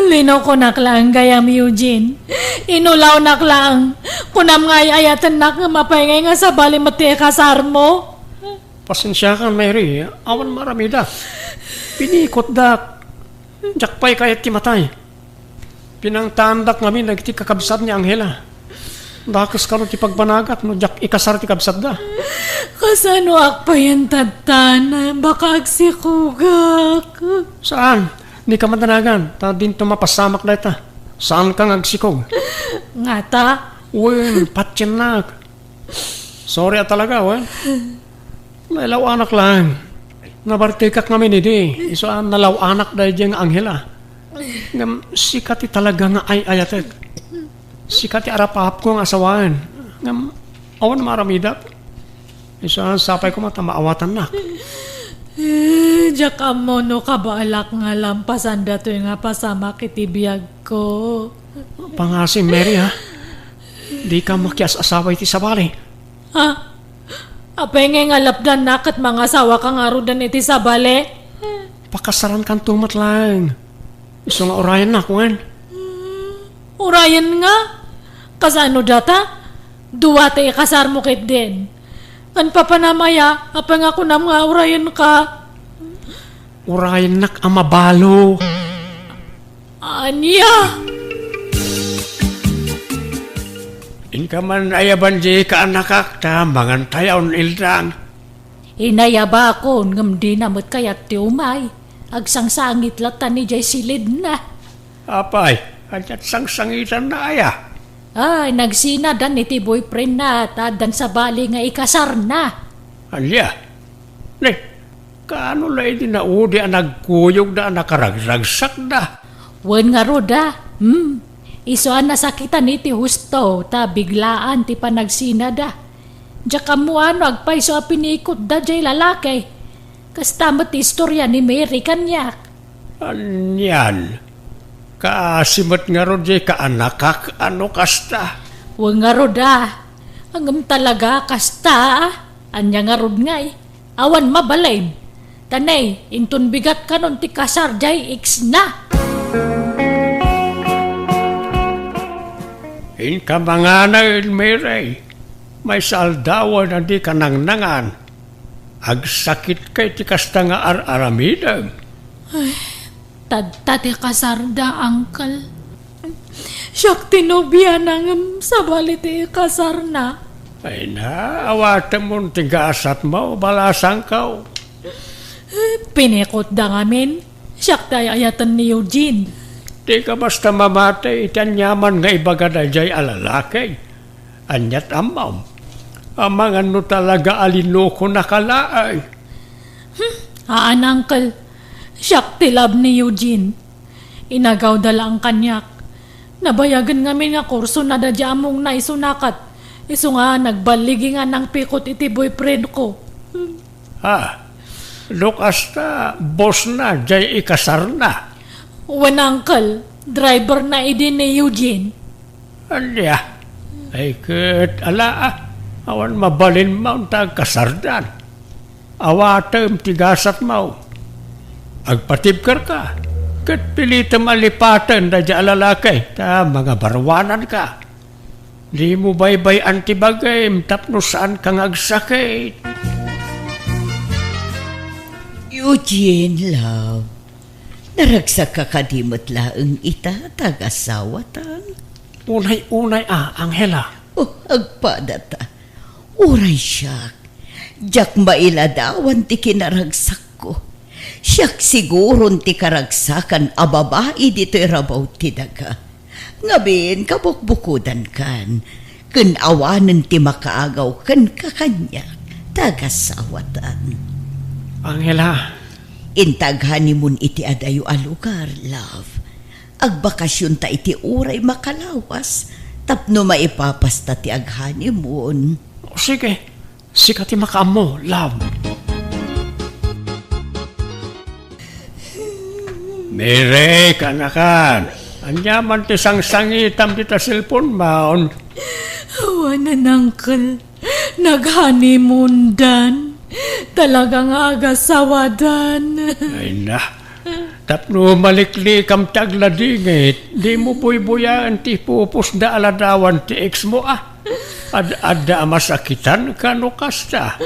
Lino ko naklang gayam Eugene. Inulaw naklang. Kunam nga ayatan nak nga mapahingay nga sa bali mati kasar mo. Pasensya ka, Mary. Awan maramida. Pinikot dak. Jakpay kayat ti matay. Pinangtandak ngamin nagti kakabsat ni Angela. Dakas karo ti pagbanagat no jak ikasar ti kabsat da. Kasano akpayan tatan, baka agsikugak. Saan? Ni ka matanagan. Ta din tumapasamak na ita. Saan kang agsikog? Ngata? Uy, patyanak. Sorry talaga, wen. Nalaw anak lang. Nabartikak ngamin hindi. Isaan nalaw anak dahil diyang Angela. Ngam sikati talaga nga ay ayatet. Sikati arapahap ko ang asawaan. Ngam awan maramidap. Isaan sapay ko matamaawatan na. Diyak mo no kabalak nga lampasan dato nga pasama kitibiyag ko. Pangasim, Mary, ha? Di ka makias asaway ti sabali. Ha? Apay nga lapdan nakat mga asawa kang arudan iti sabali? Pakasaran kan tumat lang. Iso nga orayan na, kungen. Orayan nga? Kasano data? Duwate kasar mo kit din. Kan papanamaya, apa nga kunam nga orayan ka? Orayan nak amabalo. Anya? Inka man ayaban di ka anakak ta mangan tayaw ildang. Inayaba ako ngam di namot kayat ti umay. Agsangsangit latan ni jay silid na. Apay, kanya't sang-sangitan na aya. Ay, nagsinadan iti boyfriend na tadan sa bali nga ikasar na. Alya, ne, kaano la iti naudi ang nagkuyog da nakaragsak da. Wen nga roda, isoan nasakitan iti husto, ta biglaan ti panagsina da. Diya kamuano agpay so pinikot da jay lalaki. Kastamot istorya ni Mary kanyak. Anyan, kaasimot nga ro jay kaanakak ano kasta. Wen nga roda, hanggang talaga kasta, anya nga rod ngay. Awan mabalay. Tanay, intun bigat kanon ti kasar jay iks na. Inka mga na Mary, may saldawan na di ka nangnangan. Agsakit kay ti kasta nga aramidam. Tadtate kasar da, uncle. Siyak tinobya nang sa baliti kasar na. Ay na, awatan mo tigasat mo, balasang ka. Pinikot da ngamin. Siyak tayo ayatan ni Eugene. Di ka basta mamatay, itanyaman nga ibaga na jay alalakay. Anyat amam. Amang ano talaga alinoko nakalaay. Haan, uncle. Siyak tilab ni Eugene. Inagaw dala ang kanyak. Nabayagan ngamin nga kurso na dadya among naisunakat. Iso nga nagbaligi nga ng pikot iti boyfriend ko. Ha? Lukas na, boss na, jay ikasar na. Wen, uncle. Driver na idin ni Eugene. Alya, ay kat ala awan mabalin mo tag kasardan. Awatem tigasat mo. Agpatibkar ka. Kat pilitam alipatan da dya alalakay. Ta mga barwanan ka. Di mo baybay antibagay. Tapno saan kang agsakit. Eugene, love. Naragsak ka kadimot laeng ita, tagasawatan. Unay-unay Angela. Oh, agpadata. Uray siyak. Diyak mailadawan ti kinaragsak ko. Siyak siguron ti karagsakan a babae dito'y rabaw ti daga. Ngabin kabukbukudan kan. Kun awanan ti makaagaw kan kakanyak. Tagasawatan. Angela. Intaghanimun iti adayo a lugar, love. Agbakasyon ta iti uray makalawas. Tapno maipapasta ti aghanimun. Sige, sikati makaam mo, love. Mere, kanakan. Anyaman ti sang-sangitam ti ta cellphone maon. Awanan, uncle. Naghanimundan. Talagang agasawadan. Ay na, Tapno malikli kam tagladingit, di mo buy-buyaan ti pupus da aladawan ti ex mo Ada masakitan ka no kasta.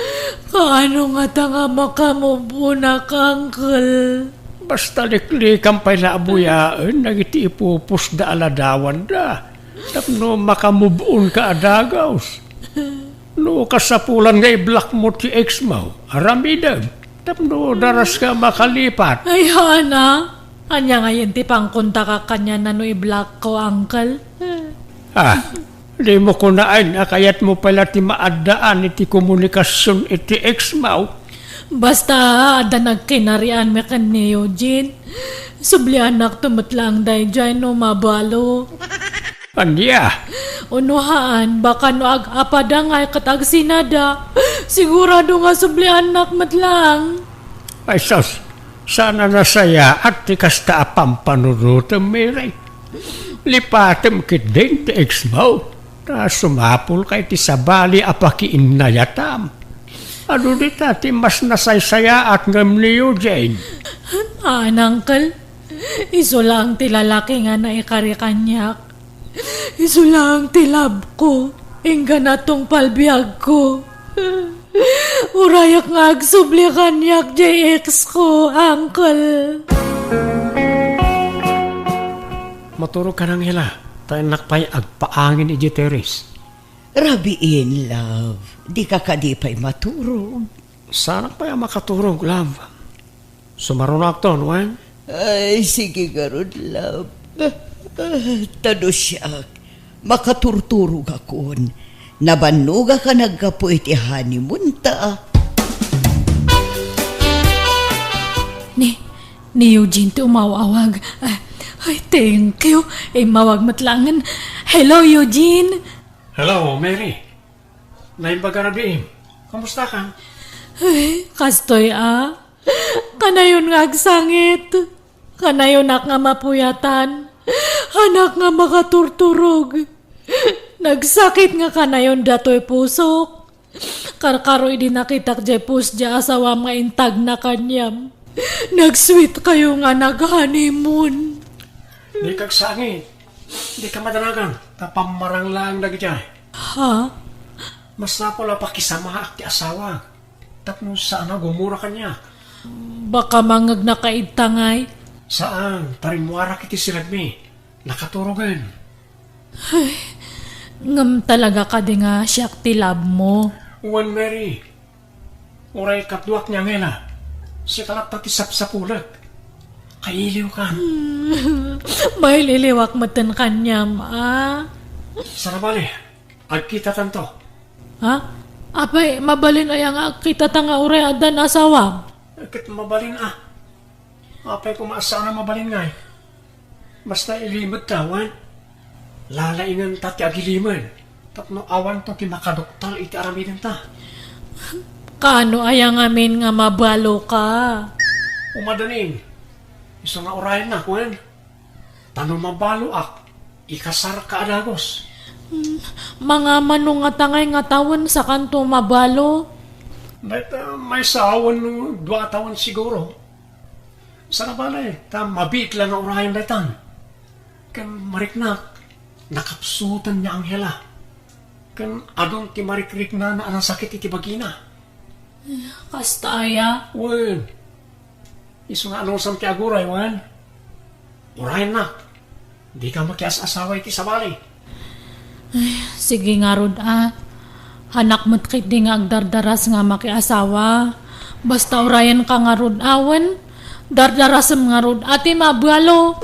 Kaano nga tanga makamubuna ka, Uncle? Basta likli kam pa'y naabuyaan, nagiti ipupus da aladawan da. Tapno makamubun ka adagaws. No kasapulan nga i-block mo ti ex mo, aramidam. Tapno daras ka makalipat. Ay, Hana. Anya ngayon ti pangkunta ka kanya na no i-block ko, Uncle. Di mo kunaan, kayat mo pala ti maadaan iti komunikasyon iti ex mo. Basta ada nagkinarian me kan ni Eugene. Subli anak tumatlang day dyan no mabalo. Anya? Unuhaan, baka no ag-apada nga katag sinada. Sigurado nga subli anak matlang. Ay sos, sana nasaya at ti kasta apampanunod miray. Lipatem kit din ti ex mo. Na sumapul kay ti sabali apakiin na yatam. Ano di ti mas nasaysaya at ngam ni Eugene? Uncle, iso lang ti lalaki nga na ikari kanyak. Iso lang ti lab ko, ingga na tong palbiyag ko. Urayak nga agsubli kanyak JX ko, Uncle. Maturo ka nang hila, tayo nakpay agpaangin iji teres. Rabiin, love. Di ka kadipay maturog. Sana pa makaturog, love. Sumarunak to, Juan? Ay, sige garod, love. Tado siya. Makaturturog akon. Nabanuga ka nagkapo iti honeymoon ta. Ni Eugene ti umawawag. Ay, thank you. Mawag matlangan. Hello, Eugene. Hello, Mary. Naimbaga na biim. Kamusta ka? Ay, kastoy Kanayon nga agsangit. Kanayon nga mapuyatan. Anak nga makaturturog. Nagsakit nga kanayon datoy pusok. Karkaro idi nakitak jay pus dya asawa maintag na kanyam. Nagsweet kayo nga nag-honeymoon. Di kagsangit. Di ka madanagan. Tapamarang lang nagijay. Ha? Mas napala pakisama ti asawa. Tapno sana gumura kanya. Baka mangag nakaitangay. Saan? Parimwara kiti silagmi. Nakaturogan. Ngam talaga ka di nga siyak ti lab mo. Uwan, Mary. Uray katduak niya ngela. Si kalap pati sapsapulag. Kailiw ka. May liliwak matan kanyam, Sarabali. Agkita tanto. Ha? Apay, mabalin ay ang kita tanga uray adan asawam. Agkit mabalin Apay kumaasa na mabalin ngay. Basta ilimod ka, Wan. Lalaingan tati agiliman. Tapno awan to ti makadoktal iti aramidan ta. Kaano ayang amin nga mabalo ka? Umadaning. Iso nga orayan na, Wan. Tano mabalo ikasar ka adagos. Mga manong nga tangay nga tawon sa kanto mabalo. May sawan no 2 taon siguro. Sana ba mabit lang ang orayan datan. Kan mariknak, nakapsutan niya ang hela. Kan adong ti marikrik na anang sakit iti bagina. Kasta aya. Wan, iso nga anong sam ti aguray, Wan. Orayan na, di ka makias-asawa iti sabali. Sige nga rod Hanak mo't kit di nga agdardaras nga makiasawa. Basta orayan ka nga rod awan. Dardarasam nga rod ati mabalo.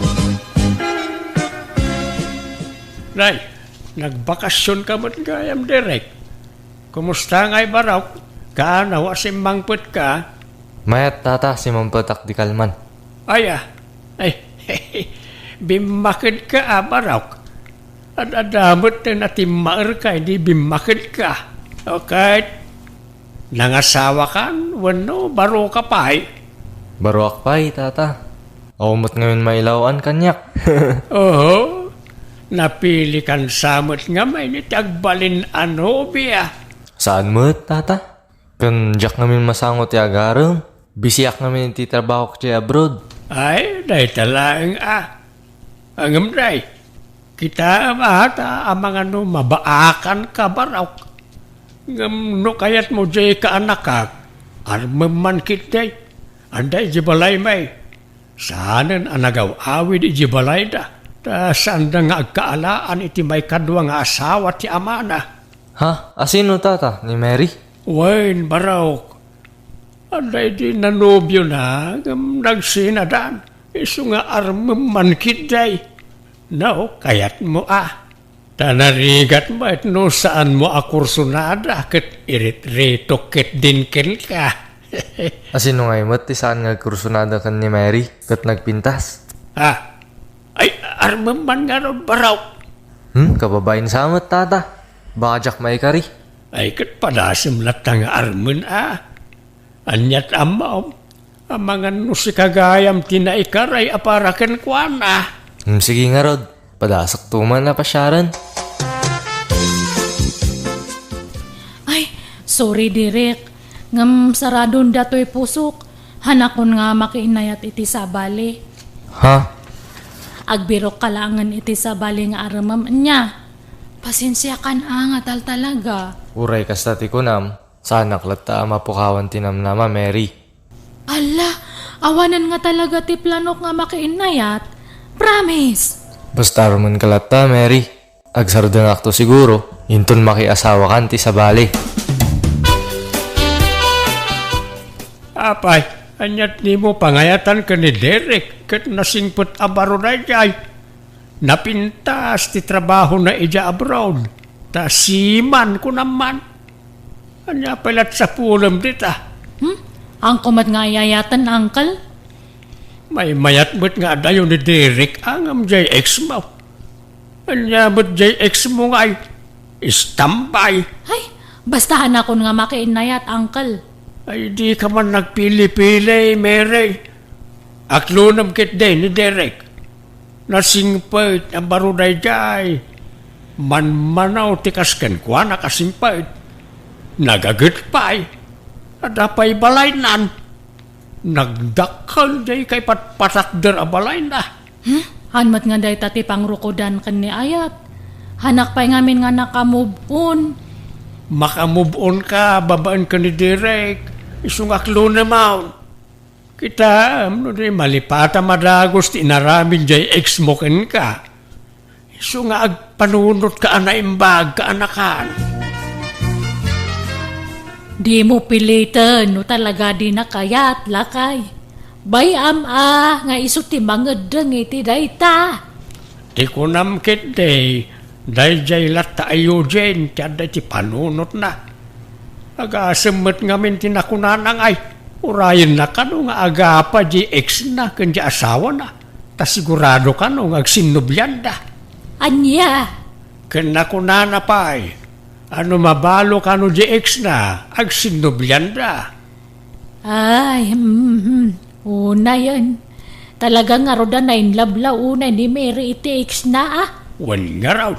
Nay, nagbakasyon ka mo't gayam direk. Kumusta nga'y baraw? Kaanawa si mangput ka? Mayat tata si mampatak di kalman. Ay, bimakid ka baraw. At adamot na natimaar ka, hindi bimakid ka. Okay? Nangasawa ka? Wano, baro ka pa Baruak pa'y tata. Aumot ngayon mailawan kanyak. Oo. Napili kan samot nga may nitagbalin biya. Saan mo tata? Kan jak namin masangot ti agarang. Bisiyak namin ti trabaho ko ti abroad. Ay, day talaang Angam day. Kita mata ang mga no mabaakan ka baraw. Ngam no kayat mo jay ka anakak. Armaman kitay. Anday jibalay may. Saanan anagaw awid jibalay da. Ta sanda nga agkaalaan iti may kadwa nga asawa ti amana. Ha? Asino tata? Ni Mary? Wain baraw. Anday di nanobyo na. Ngam nagsinadan. Isu nga armaman kitay. No, kayat mo Tanarigat mo at no saan mo akursunada ket irit-rito ket dinken ka. Asino nga imot ti saan nga kursunada kan ni Mary kat nagpintas? Ay, armaman nga ron baraw. Kababain sa amat tata. Baka jak may kari. Ay, ket padasim latang arman Anyat amaw. Ang mga no si kagayam tinaikaray aparaken kuana. Sige nga Rod. Padasak tuman na pasyaran. Ay, sorry Direk. Ngam saradon datoy pusok. Hanakon nga makiinayat iti sabali. Ha? Agbirok kalangan iti sabali nga aramam niya. Pasensya kan nga tal talaga. Uray kasta ti kunam. Sana klata mapukawan tinam nama Mary. Ala, awanan nga talaga ti planok nga makiinayat. Promise. Basta raman kalata Mary. Agsardan akto siguro. Inton makiasawa kan ti sabali. Apay, anyat ni mo pangayatan ka ni Derek ket nasingput abaro na jay. Napintas ti trabaho na ija abroad. Ta siman ko naman. Anya palat sa pulam dita. Ang kumat nga yayatan, uncle? May mayat-mat nga dayo ni Derek ang JX mo. Anya mo't JX mo nga ay istambay. Ay, basta hanakon nga makiinayat, uncle. Ay di ka man nagpili-pili, Mary. Aklunam kit din ni Derek. Nasingpait ang baruday jay. Man-manaw tikasken kwa nakasingpait. Nagagit pa'y. Adapay balay nan. Nagdakal jay kay patpatakder a balay na. Hanmat nga day tati pangrukodan kan ni ayat. Hanak pa'y ngamin nga nakamove on. Makamove on ka, babaan ka ni Derek. Isungaklo naman. Kita, no di malipata madagos ti inaramin jay ex mo ken ka. Isunga agpanunot ka ana imbag ka anakan. Di mo pilitan, no talaga di nakayat, lakay. Bayam nga iso ti mangedeng iti dayta. Di ko namkit day, day jay lata ayo jen, tiada ti panunot na. Agasemmet ngamin tinakunanang ay, urayan na ka no nga agapa di ex na, kanya asawa na. Ta sigurado ka no nga agsinubyan da. Anya? Kanakunana pa ay, ano mabalo ka no di ex na, agsinubyan da. Ay, una yan. Talaga nga roda na inlabla una ni Mary iti ex na Wan nga raw.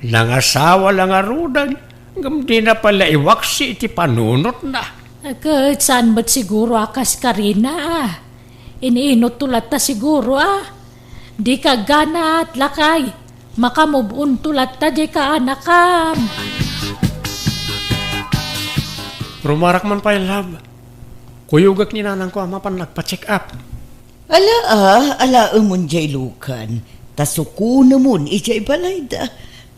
Nangasawa lang nga rodan, ngam di na pala iwaksi iti panunot na. Agad saan ba't siguro akas ka rin Iniinot tulat ta siguro Di ka gana at lakay. Makamubun tulat ta di ka anakam. Rumarak man pa love. Kuyugak ni nanang ko amapan nagpa-check up. Ala umon jay lukan. Tasuko namun ijay balay da.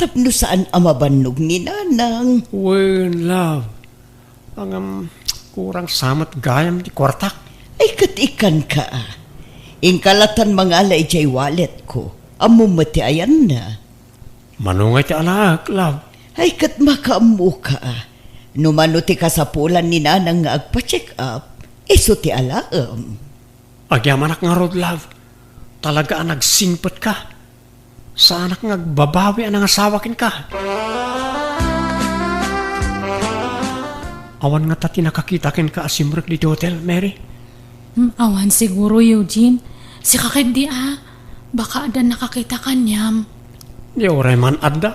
Tapno saan amabanog ni nanang. Well, love. Ang kurang samat gayam di kwartak. Ay katikan ka Ingkalatan mga alay jay wallet ko. Amumati ayan na. Manungay ti anak, love. Ay kat makaamu ka Numano ti kasapulan ni nanang nga agpa-check up. Iso ti alaam. Agyamanak nga rod, love. Talaga nagsingpet ka. Sa anak nga babawi ang asawakin ka. Awan nga tati nakakitakin ka asimrek di hotel, Mary. Awan siguro, Eugene. Si kakindi Baka ada nakakita kanyam. Di oray man adda.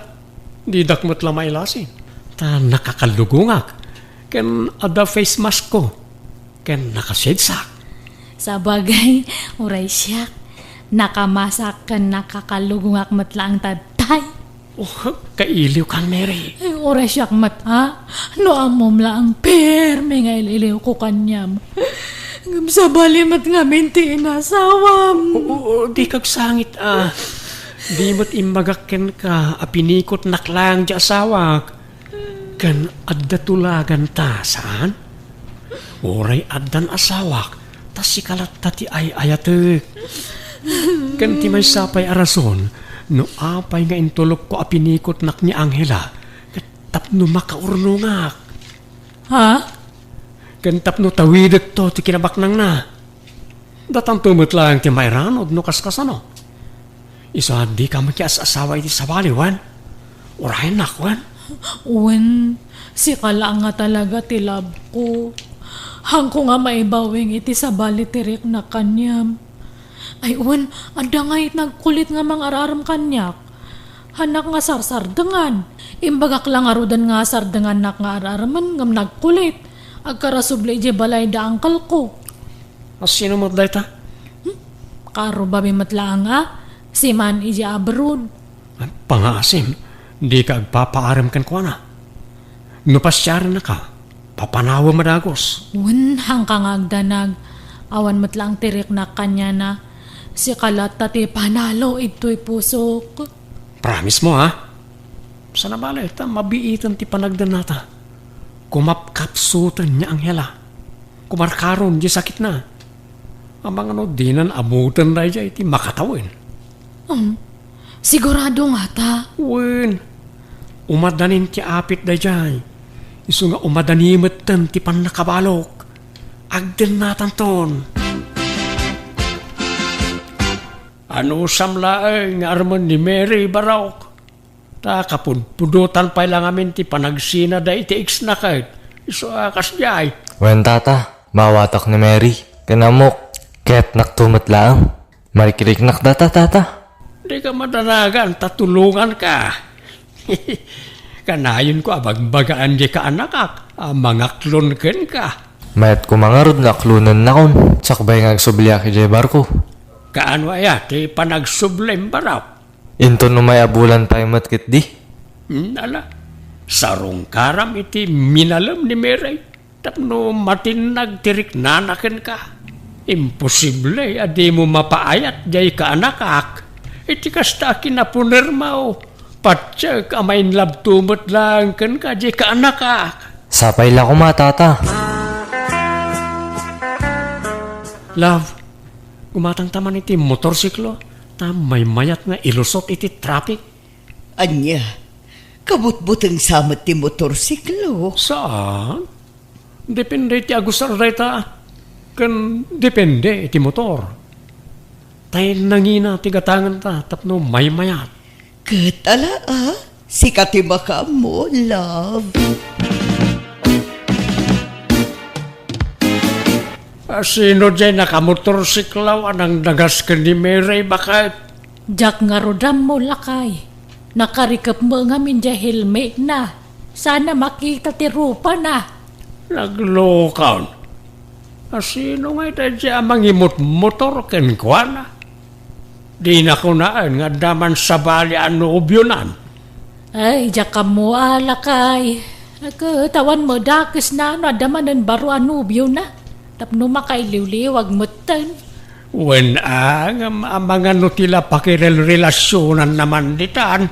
Di dakmat lamay lasin. Ta nakakalugungak. Ken ada face mask ko. Ken nakasedsak. Sa bagay, uray siya. Nakamasak ka nakakalugungak matlaang tatay. Oh, kailiw kang Mary. Ay, uray siya mata. No amom lang perme nga ililiw ko kanyam. Ngam sa balimat nga minti inasawam. Oo, di kag sangit Di mo't imagakken ka, apinikot naklang di asawak. Kan adda tulagan ta, saan? Oray addan asawak, tas si kalat tati ay ayatek. Kan ti may sapay arason, no apay nga intulok ko apinikot nak ni Angela, tapno makaurnungak. Ha? Kan tapno tawidak to ti kinabaknang na. Datang tumot lang ti may ranod no kaskasano. Isa di ka makias asawa iti sabali, wan. Urahin nak, wan. Uwan, si kala nga talaga tilab ko. Hangko nga maibawing iti sabali tirik na kanyam. Ay uwan, anda nga nagkulit nga mang araram kanyak. Hanak nga sarsardangan. Imbagak lang arudan nga sardangan nak nga araraman ngam nagkulit. Agkarasubli ije balay da angkal ko. Sino mo dahi ta? Karo babi matlaang nga. Si man ije abrod. Pangasim, di ka agpapaaram kan ko na. No pasyaran na ka, papanawa madagos. Uwan, hangkang agdanag. Awan matlaang tirik na kanya na. Si kalat tati panalo ito'y pusok. Promise mo, ha? Sana balay, ta mabiitan ti panagdan nata. Kumapkapsutan niya ang hela. Kumarkaron, di sakit na. Ang mga no, dinan abutan na dya, iti makatawin. Sigurado nga ta. Wen, umadanin ti apit da dyan. Iso nga umadanimet tan ti panakabalok. Agden natan ton. Ano samlaeng nga arman ni Mary Barok? Ta kapudpudutan pa lang amin ti panagsina da iti na kahit. Iso akas jay. Wen tata, mawatak ni Mary. Kanamok, ket naktumat lang. Marikirik data tata. Di ka madanagan, tatulungan ka. Kanayon ko abagbagaan di ka anakak, mangaklon ken ka. Mayat ko mangarod na klunan na kon, sakbay nga agsubliya ki jay barko. Kaano aya, ti panagsublem barap. Into no may abulan tayo matkit di. Ala, sarong karam iti minalam ni Mary. Tapno matinag tirik nanaken ka. Imposible, adi mo mapaayat jay ka anakak. Iti kasta kinapunermaw. Patsyak amain labtumot lang kan ka jay ka anakak. Sapay la ko matata. Love, kumatang taman iti motorsiklo. Ta may mayat nga ilusot iti traffic. Anya, kabutbutang samat ti motorsiklo. Saan? Depende iti agusar reta. Kan depende iti motor. Tayo nangina tigatangan ta, tapno may mayat. Katala sikati baka mo, love. Sino dyan nakamotorsiklaw anang nagas ka ni Mary bakit? Jak nga rodam mo lakay. Nakarikap mo nga min dya helmet na. Sana makita ti rupa na. Naglokaw. Sino nga ito dyan mangimot motor ken kwa na? Di na ko naan nga daman sa bali ano ubyonan. Ay, jak ka mo lakay. Nagkatawan mo dakis na ano adamanan baro anubyo na. Tapno makailiw-liwag mo tan. Wen ang mga nutila pakirel-relasyonan naman ditan.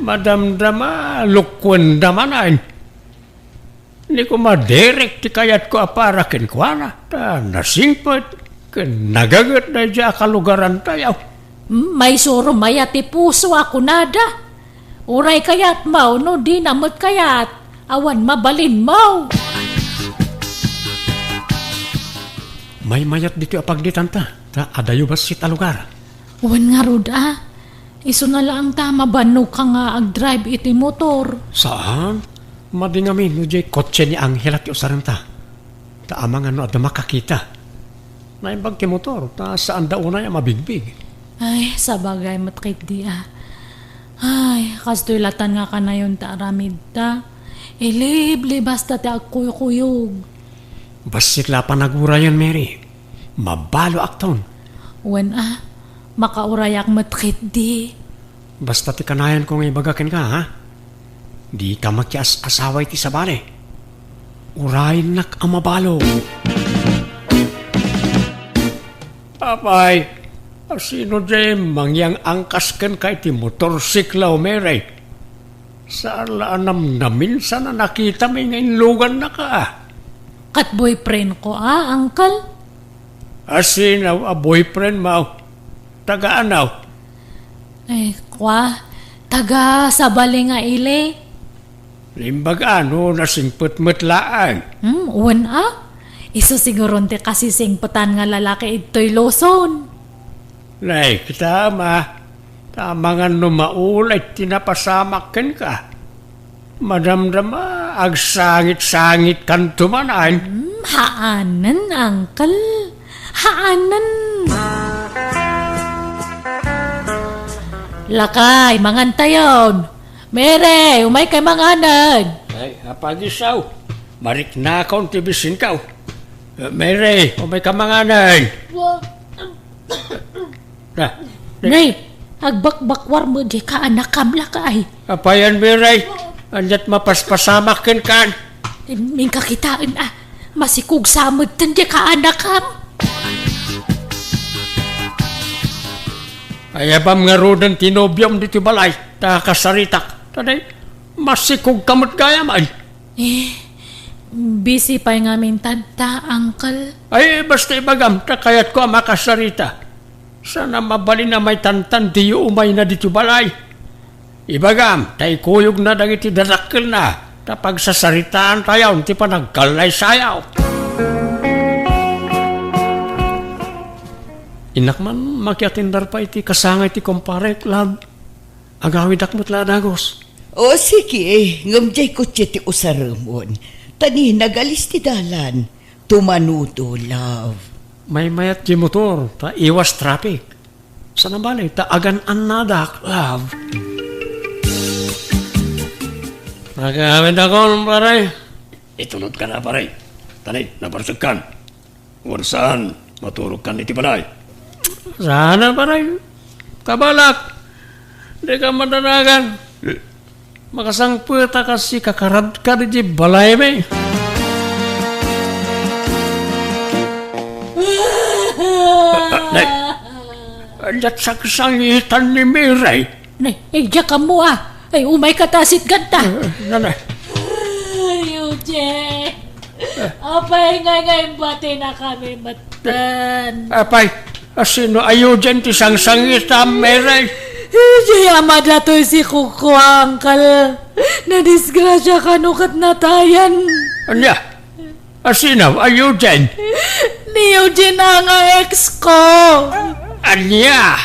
Madamdama, lukwen damanan. Hindi ko madirect ti kayat ko aparakin kwa na. Nasingpot. Nagagat na dya kalugaran tayo. May suro mayat ti puso ako nada. Uray kayat mau no di namot kayat. Awan mabalin mau. May mayat dito apagditan ta. Adayo ba si talugar? Uwan nga ruda. Iso na lang tama bano ka nga ag-drive iti motor. Saan? Madingamin no jay kotse ni Angela ti usaran ta. Taamang ano ada makakita. Naimbag ti motor. Saan daw na yung mabigbig? Ay, sabagay matkit di Ay, kastoy latan nga ka na yun ta aramid ta. Ilibli basta ti agkuyog-kuyog. Basit la panagura yan, Mary. mabalo akton. Wen makaurayak matkit di. Basta ti kanayan kong ibagakin ka, ha? Di ka makias asaway ti sabali. Urayin nak ang mabalo. Apay, sino dyan mangyang angkas kan kay ti motorsikla o mere? Saan laanam na minsan na nakita may ngayon lugan na ka? Kat boyfriend ko uncle? Asinaw a boyfriend mo. Taga-anaw. Taga sa bali nga ile. Limbag ano na singput-mutlaan. Wen Iso siguro ti kasi singputan nga lalaki ito'y loson. Nay, tama. Tama nga numaulay, tinapasamakin ka. Madamdama, agsangit-sangit kan tumanan. Haanan, uncle. Haanan. Lakay, mangantayon. Mere, umay kay manganan. Ay, apagisaw. Marik na akong tibisin ka. Mere, umay ka manganan. Nay, agbakbakwar mo di ka anak kamla ka ay. Apayan, Mere. Andiat mapaspasamakin kan. Ming kakitaan masikug samod tan di ka anak kam. Ay, abam nga rodan tinobyom dito balay. Takasaritak. Taday, masikog kamot gaya man. Busy pa yung aming tanta, uncle. Ay, basta ibagam, takayat ko ang makasarita. Sana mabali na may tantan, di umay na dito balay. Ibagam, tay kuyog na dagiti darakil na. Tapag sasaritaan tayo, hindi pa nagkalay sayaw. Inak man, makiatindar pa iti kasangay ti kumpare, lab. Agawid akmot ladagos. O sige, ngamjay ko ti usaramon. Tani nagalis ti dalan. Tumanudo, love. May mayat di motor, ta iwas traffic. Sana balay, ta agan anadak, love. Nagawid ako, paray. Itunod ka na, paray. Tanay, nabarsag kan. Saan, maturog kan iti balay. Sana paray. Kabalak. Di ka madanagan. Makasangputa kasi kakarad ka di balay may. Nay, anjat saksangitan ni Miray. Nay, diya ka mo Ay, umay katasit ganta. Nanay. Eugene. Apay ngay bati na kami matan. Apay, sino ayo dyan ti sangsangitan Miray? Diya madlatoy si Kuko, uncle. Nadisgrasya ka nukat natayan. Anya? Sino ayo dyan? Ni Eugene ang ex ko. Anya?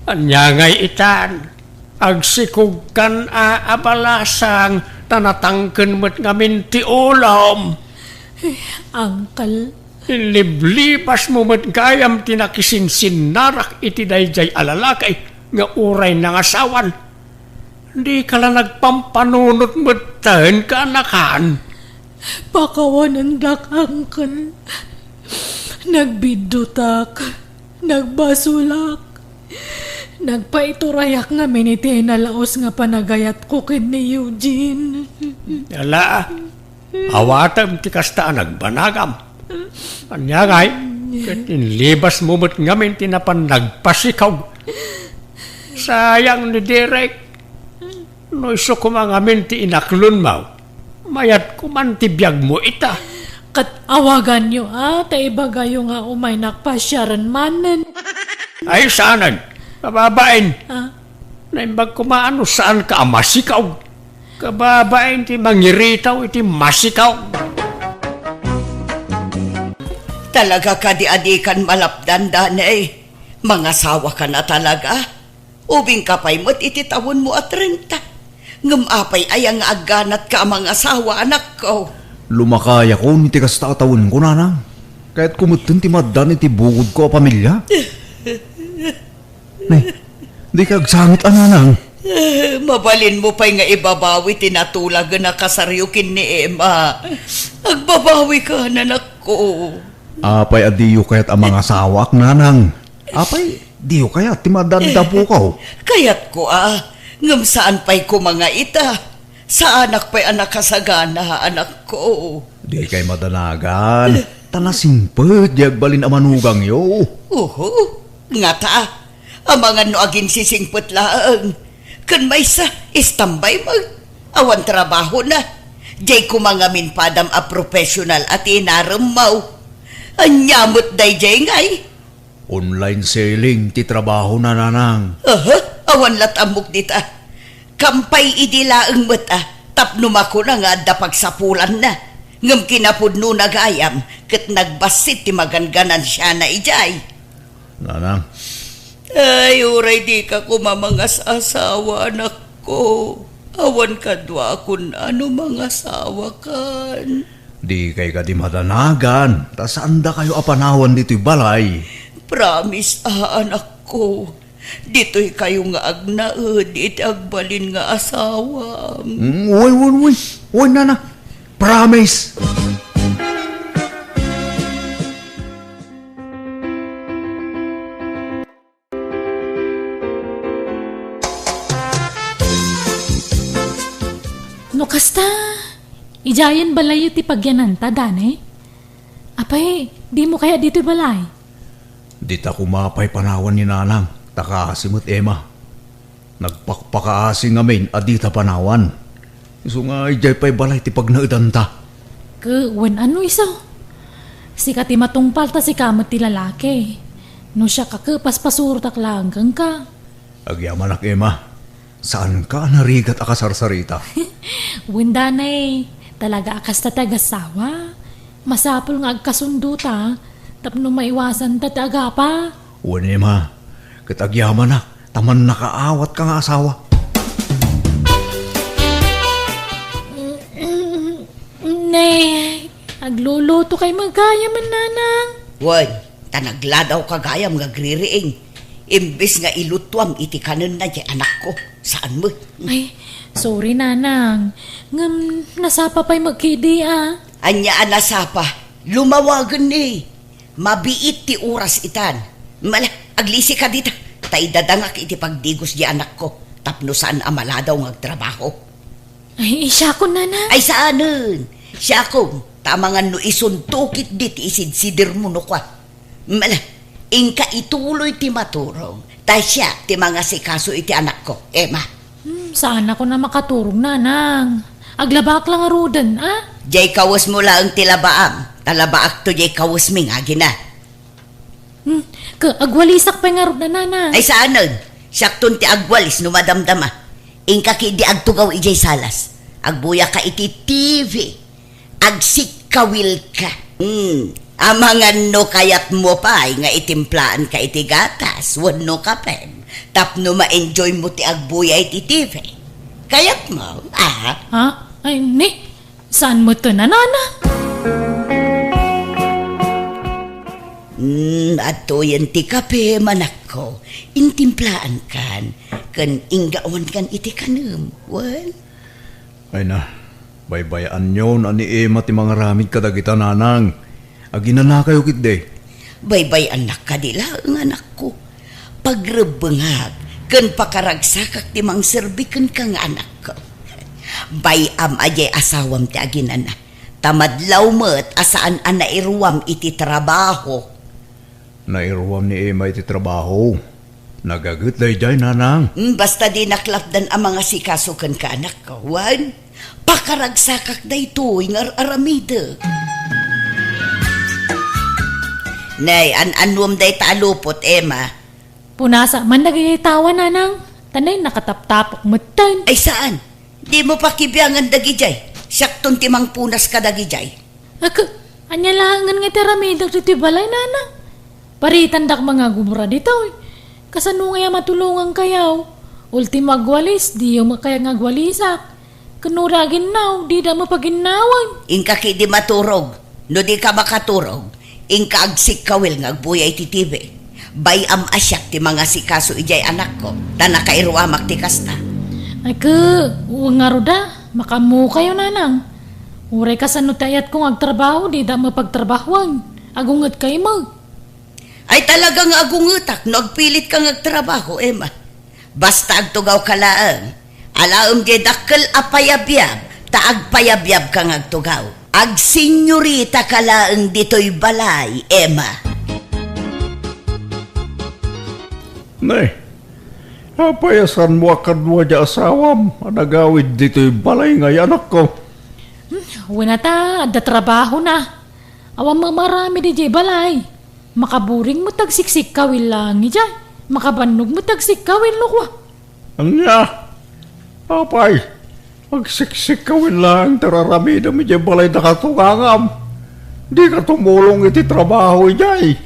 Anya ngay itan. Agsikog kan abalasang tanatangken mo't ngamin ti ulam. Uncle. Liblipas mo mo't gayam tinakisinsin narak iti dayjay alalakay nga uray ng asawan. Di ka lang nagpampanunot mo't tahan ka anakan. Pakawanan dak, uncle. Nagbidutak. Nagbasulak. Nagpaiturayak nga miniti na laos nga panagayat ko kin ni Eugene. Yala, awatam ti kasta nagbanagam. Anya ngay, kat inlibas mo mo't ngamin tinapan nagpasikaw. Sayang ni Derek. No iso kumangamin ti inaklon mo. Mayat kumantibiyag mo ita. Kat awagan nyo taibagayo nga umay nakpasyaran manen. Ay saanan, kababain. Naimbag kumaano saan ka masikaw. Kababain ti mangiritaw iti masikaw. Talaga ka di adikan malapdan, danay. Mga sawa ka na talaga. Ubing kapay mo't ititawon mo at 30. Ngamapay ay ang aganat ka mga asawa, anak ko. Lumakaya ko, niti kasta atawin ko, nanang. Kahit kumutin ti madan iti bugod ko a pamilya. Nay, di ka agsangit, nanang. Mabalin mo pa'y nga ibabawi tinatulag na kasaryukin ni Emma. Agbabawi ka, nanak ko. Apay adiyo kaya't ang mga sawak, nanang. Apay, diyo kaya't timadanda po ka. Kayat ko ngam saan pa'y ko mga ita. Sa anak pa'y anak kasagana, anak ko. Di kay madanagan. Tanasimpet, balin ang manugang yo. Nga ta. Ang mga noagin sisingput laang. Kan may sa istambay mag. Awan trabaho na. Jay ko mga minpadam a professional at inaramaw. Anyamot day jay ngay. Online selling, ti trabaho na nanang. Awan latamok dita. Kampay idilaang mata. Tapno mako na nga dapag sapulan na. Ngam kinapudno nagayam. Kat nagbasit ti maganganan siya na ijay. Nanang. Ay, uray di ka kumamangas asawa, anak ko. Awan ka dwa kun ano mga asawa kan. Di kay ka di madanagan. Ta saan da kayo apanawan dito'y balay? Promise, anak ko. Dito'y kayo nga agnaed, iti agbalin nga asawa. Uy, nana. Promise. No kasta, ijayan balay ti pagyanan ta, danay? Apay, di mo kaya dito'y balay? Di ta kumapay panawan ni nanang. Takasimot Emma. Nagpakpakaasing ngamin adita panawan. Iso nga ijay pa'y balay ti pagnaedan ta. Wen ano iso? Si kati matungpal ta si kamot ti lalaki. No siya kakepas pasurtak langgang ka. Agyaman ak Emma. Saan ka narigat akasarsarita? Windanay, talaga akas ta tagasawa. Masapol nga agkasundo ta. Tapno maiwasan ta tagapa. Uwan Emma. Katagyaman na. Taman nakaawat ka nga asawa. Nay, agluluto kay magayaman nanang. Wan, tanagladaw kagayam nga gririing. Imbis nga ilutwam iti kanon na di anak ko. Saan mo? Ay, sorry nanang. Ngam, nasapa pa'y magkidi Anya anasapa, lumawagan ni. Mabiit ti oras itan. Mala, aglisi ka dito. Tay dadangak iti pagdigos di anak ko. Tapno saan amaladaw ng trabaho. Ay, siya ko nanang. Ay saanin? Siya ko, tamangan no isuntukit dit isidsidir mo no kwa. Mala, ingka ituloy ti maturong. Tay siya ti mga sikaso iti anak ko, Emma. Saan ako na makaturong nanang? Aglabak lang arudan, Jay kawas mo lang tilabaam. Talabaak to jay kawas mi nga gina. Agwalisak pa nga na nanang. Ay saanin? Siyakton ti agwalis no madamdama. Ingka ki di agtugaw ijay salas. Agbuya ka iti TV. Agsikawil ka. Amangan no kayat mo pa nga itimplaan ka iti gatas. Wano ka pen. Tapno ma-enjoy mo ti agbuya iti TV. Kayat mo, Ay, ni? Saan mo to nanana? Ato yan ti kape manak ko. Intimplaan kan. Kan inggawan kan iti kanum. Well? Ay na, baybayan nyo na ni Emma ti mga ramid kadagita nanang. Agina na kayo kitde. Baybay anak ka dila ang anak ko. Pagrebengag, kan pakaragsakak ti mang serbikan kang anak ko. Bayam ajay asawam ti aginan na. Tamadlaw mo't asaan ang nairuwam iti trabaho. Nairuwam ni Emma iti trabaho. Nagagut day nanang. Basta di naklapdan ang mga sikasukan ka anak ko. Wan, pakaragsakak day to ingar aramida. Nay, an-anwam day talupot, Emma. Punasa man nagayaytawa nanang. Tanay nakataptapok matan. Ay saan? Di mo pa kibiyangan dagijay. Siyakton timang punas ka dagijay. Anya langan nga teramidag dito balay nanang. Paritan dak mga gumura dito. Kasano nga matulungan kayaw. Ultima agwalis, di yung makaya nga agwalisak. Kanuragin naw, di da mapaginawan. Ingka ki di maturog. No di ka makaturog. Ingka agsik kawil nga agbuyay ti TV. Bayam asyak ti mga sikaso ijay anak ko. Ta nakairuamak ti kasta. Ay uwang nga roda, makamu kayo nanang. Uray ka sa nutayat kong agtrabaho, di da mapagtrabahuan. Agungat kayo mo. Ay talagang agungutak no agpilit kang agtrabaho, Emma. Basta agtugaw ka laang. Alaom gedakkel apayabyab, taagpayabyab kang agtugaw. Ag senyorita ka laang dito'y balay, Emma. Nay, apayasan mo akadwa di asawam. Anagawid dito'y balay ngay anak ko. Wala ta, adda trabaho na. Awang marami di jay balay. Makaburing mo tagsiksik kawin lang ijay. Makabanog mo tagsik kawin lukwa. Anya, apay, magsiksik kawin lang, tararami na medyo balay na katungangam. Di ka tumulong iti trabaho ijay.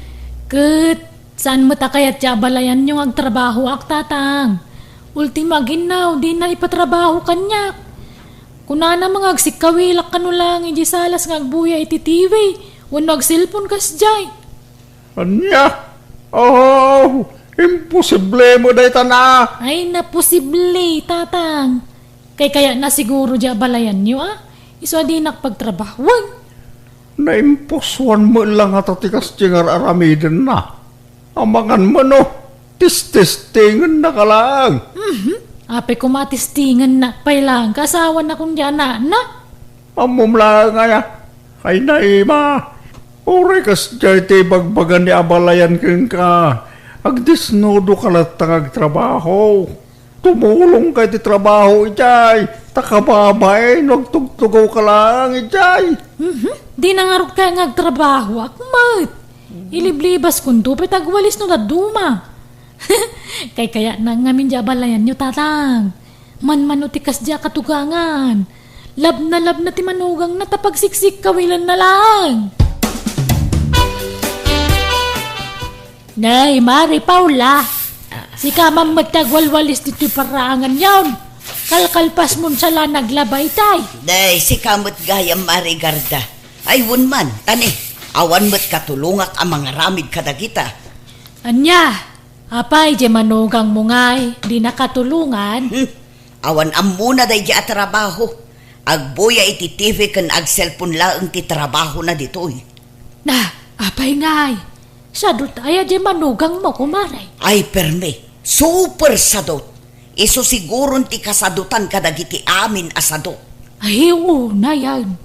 Kat, saan mo ta kayat siya balayan yung agtrabaho ak tatang? Ultima ginaw, di na ipatrabaho kanyak. Kunana mga agsikawilak ka no lang, iji salas nga agbuya iti TV. Wano agsilpon kas jay. Anya, oh, imposible mo dahi na. Ay, naposible, tatang. Kaya na siguro diya balayan nyo, ah. Iso di nakpagtrabahuan. Naimposwan mo lang at atikas tiyang aramidin na. Amangan mo no, tis-tistingan na ka lang. Ape kumatistingan na, pailang kasawan na kung diyan na. Amom lang nga, ay naima. Uri kas dyan ti bagbagan ni abalayan kin ka. Agdisnudo ka latang agtrabaho. Tumulong ka ti trabaho ijay. Takababay, nagtugtugaw ka lang ijay. Di nangarog ka nga agtrabaho, akmat. Iliblibas kundo, petagwalis no na duma. Kaya na ngamin diya balayan nyo, tatang. Man tikas diya katugangan. Lab na ti manugang na tapagsiksik kawilan na lang. Nay, Mari Paula. Si kamang magtagwalwalis dito paraangan yawn. Kalkalpas mo sa naglabay tay. Day, si kamot gayam Marigarda. Ay, man, tani. Awan mo't katulungak ang mga ramid kadagita. Anya, apay di manugang mo ngay, di nakatulungan. Awan am muna day di trabaho. Agbuya iti TV kan ag cellphone laang ti trabaho na ditoy. Na, apay ngay. Sadot ay di manugang mo kumaray. Ay, perme. Super sadot. Iso siguro ti kasadutan kadagiti amin asadot. Ay, na yan.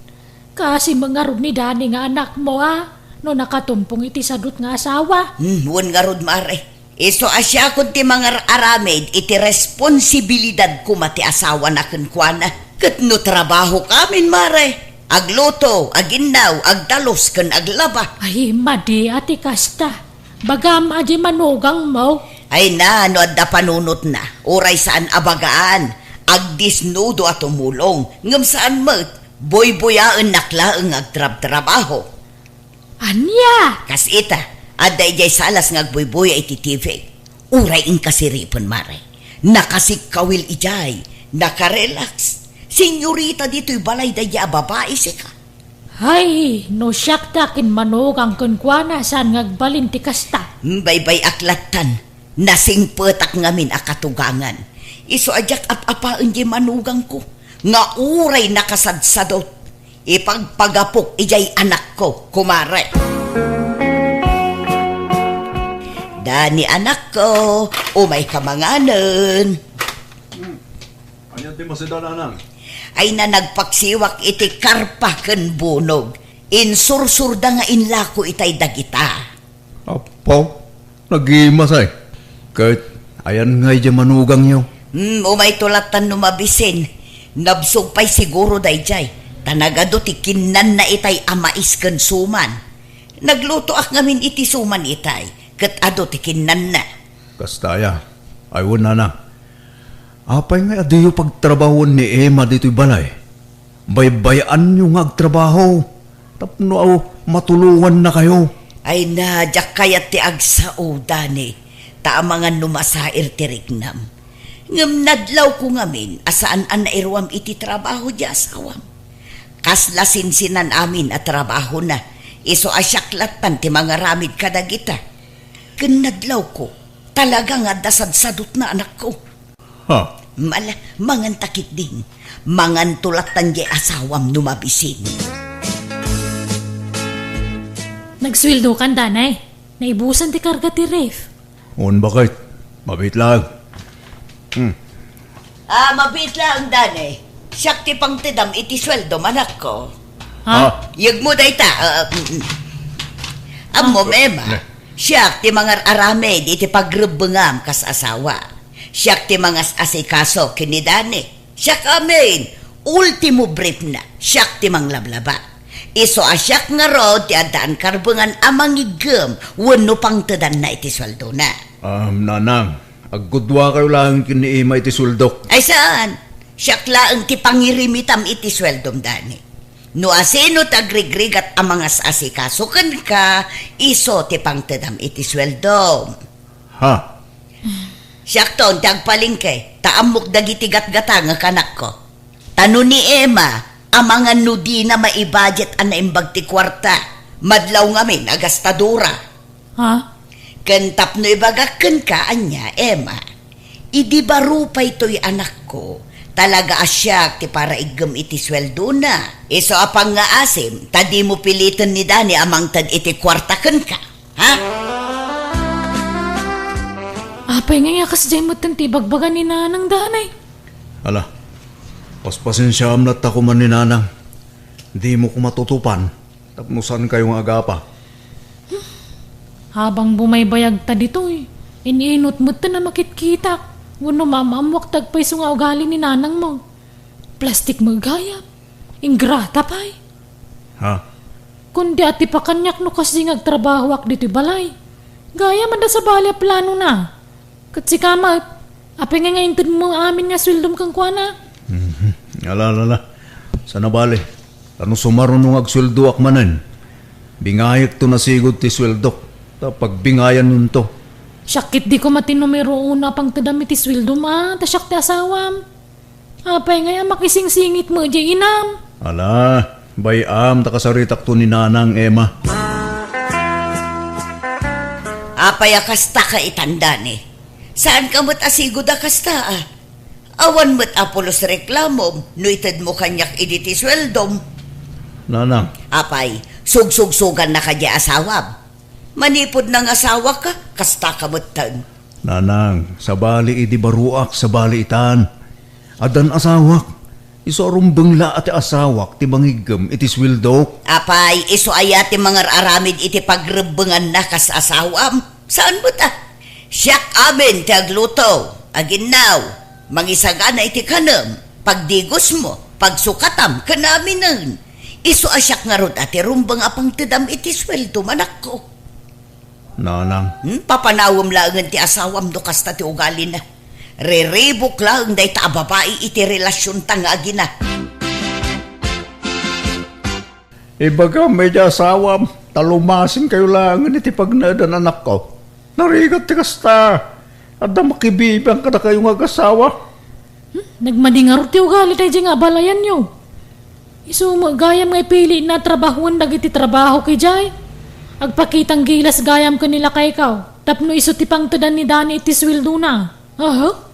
Kasi mangarod ni Dani nga anak mo, no nakatumpong iti sadot nga asawa. Wan nga rod, mare. Iso asya kun ti mga aramid iti responsibilidad ko mati asawa na kunkwana. Kat no trabaho kamin, mare. Agluto, aginaw, agdalos kan aglaba. Ay, madi ati kasta. Bagam adi manugang mo. Ay na, no adda panunot na. Uray saan abagaan. Agdisnudo at umulong. Ngam saan mat, boy-boyaan naklaang agtrab-trabaho. Anya? Kas ita, adda ijay salas ngagboy-boy iti TV. Uray in kasiripon, mare. Nakasikawil ijay. Nakarelax. Senyorita dito'y balay daya babae sika. Ay, no siyak takin manugang kunkwana saan ngagbalin ti kasta. Baybay aklatan. Nasing petak ngamin akatugangan. Iso ajak apapaan di manugang ko. Nga uray nakasadsadot. Ipagpagapok ijay anak ko, kumare. Dani anak ko, umay kamanganan. Ayan ti masidananang. Ay na nagpaksiwak iti karpa ken bunog. Insursurda nga inlako itay dagita. Apo, nagimasay. Kahit ayan ngay di manugang nyo. Umay tulatan numabisin. Nabsog pa'y siguro dayjay. Tanagado ti kinan na itay amais ken suman. Nagluto ak ngamin iti suman itay. Ket ado ti kinan na. Kastaya, ay na na. Apay nga adiyo pagtrabahon ni Emma dito'y balay. Baybayaan nyo nga agtrabaho. Tapno aw matulungan na kayo. Ay na, jak kayat ti agsao, Dani. Taamangan numasair ti rignam. Ngam nadlaw ko ngamin, asaan an nairwam iti trabaho di asawam. Kaslasinsinan amin at trabaho na. Iso asyaklatan ti mga ramid kadagita. Ken nadlaw ko, talaga nga dasadsadot na anak ko. Ha? Mangan takit din. Mangan tulatan di asawam numabisin. Nagsweldo kan danay. Naibusan ti karga ti ref. Un bakit? Mabit lang. Mabit lang, danay. Siyak ti pang tidam iti sweldo manak ko. Ha? Yag mo day ta. Amo, Mema. Siyak ti mga arame di ti pagrubungam kas asawa. Siyak ti mga asikaso kinidani. Siyak amin. Ultimo brief na. Siyak ti mang lablaba. Iso asyak nga ro ti adaan karbungan amang igem. Wano pang tadan na iti sweldo na. Nanang, agudwa kayo lang kiniima iti suldok. Ay saan? Siyak laang ti pangirimitam iti sweldom dani. No asino tagrigrigat ang mga asikasukan ka, iso ti pangtadam iti sweldom. Ha? Siyak ton, tagpalingke, taamok dagiti gatgata nga kanak ko. Tano ni Emma, ang mga nudi na maibudget ang naimbag ti kwarta, madlaw ngamin agastadura. Ha? Kentap no ibagakan ka, anya, Emma. Idi baro pa ito'y anak ko. Talaga asyak ti para igem iti sweldo na. Iso apang nga asim, tadi mo pilitan ni Dani amang tad iti kwartakan ka. Ha? Apay nga yakas dyan mo tanti bagbagan ni nanang danay. Ala, paspasensyam na tako man ni nanang. Di mo ko matutupan. Tapnusan kayong agapa. Habang bumaybayag ta dito iniinot mo ta na makitkita. Wano mamamwak tagpay so nga ugali ni nanang mo. Plastik mo gayam. Ingrata pa'y. Ha? Kundi ati pa kanyak no kasi ngagtrabaho ak dito balay. Gaya man da sa balay plano na. Katsi kamat, apay nga ngayon mo amin nga swildom kang kuana. Ala. Sana bali. Ano sumarunong agsuldo akmanan. Bingayag to nasigod ti sweldo. Tapag bingayan nun to. Syakit di ko matinumero una pang tadamit iswildom tasyak ti asawam. Apay nga makising-singit mo di inam. Ala, bayam takasaritak to ni nanang Emma. Apay akasta ka itanda ni. Saan ka mo't asigod akasta Awan mo't apulos reklamom, no itad mo kanyak iditi sweldom. Nanang, Apay, sugsugsugan na ka di asawam. Manipod ng asawa ka, kasta ka mo't tan. nanang, sa bali idi baruak, sa bali itan. Adan asawak, iso arumbang ati asawak, ti mangigam, iti swildok. Apay, iso ayati mga aramid iti pagrebengan na kas asawam. Saan mo ta? Siyak amin ti agluto. Aginaw, mangisagana iti kanam. Pagdigos mo, pagsukatam, kanaminan. Iso asyak nga rod ati rumbang apang tidam iti sweldo manak ko. Nanang, Papanawam lang ti asawam do kasta ti ugali na. Reribok lang day ta babae iti relasyon tanga agina. ibaga medya asawam, talumasin kayo lang iti pagnadan anak ko. Narigat ti kasta, ada makibibang ka na kayong agasawa. Nagmadingarot ti ugali tayo dyan nga balayan nyo. Iso gayam nga pili na trabahuan dagiti trabaho kay Jay. Agpakitang gilas gayam ka nila kay ikaw. Tapno iso ti pang tadan ni Dani iti sweldo na.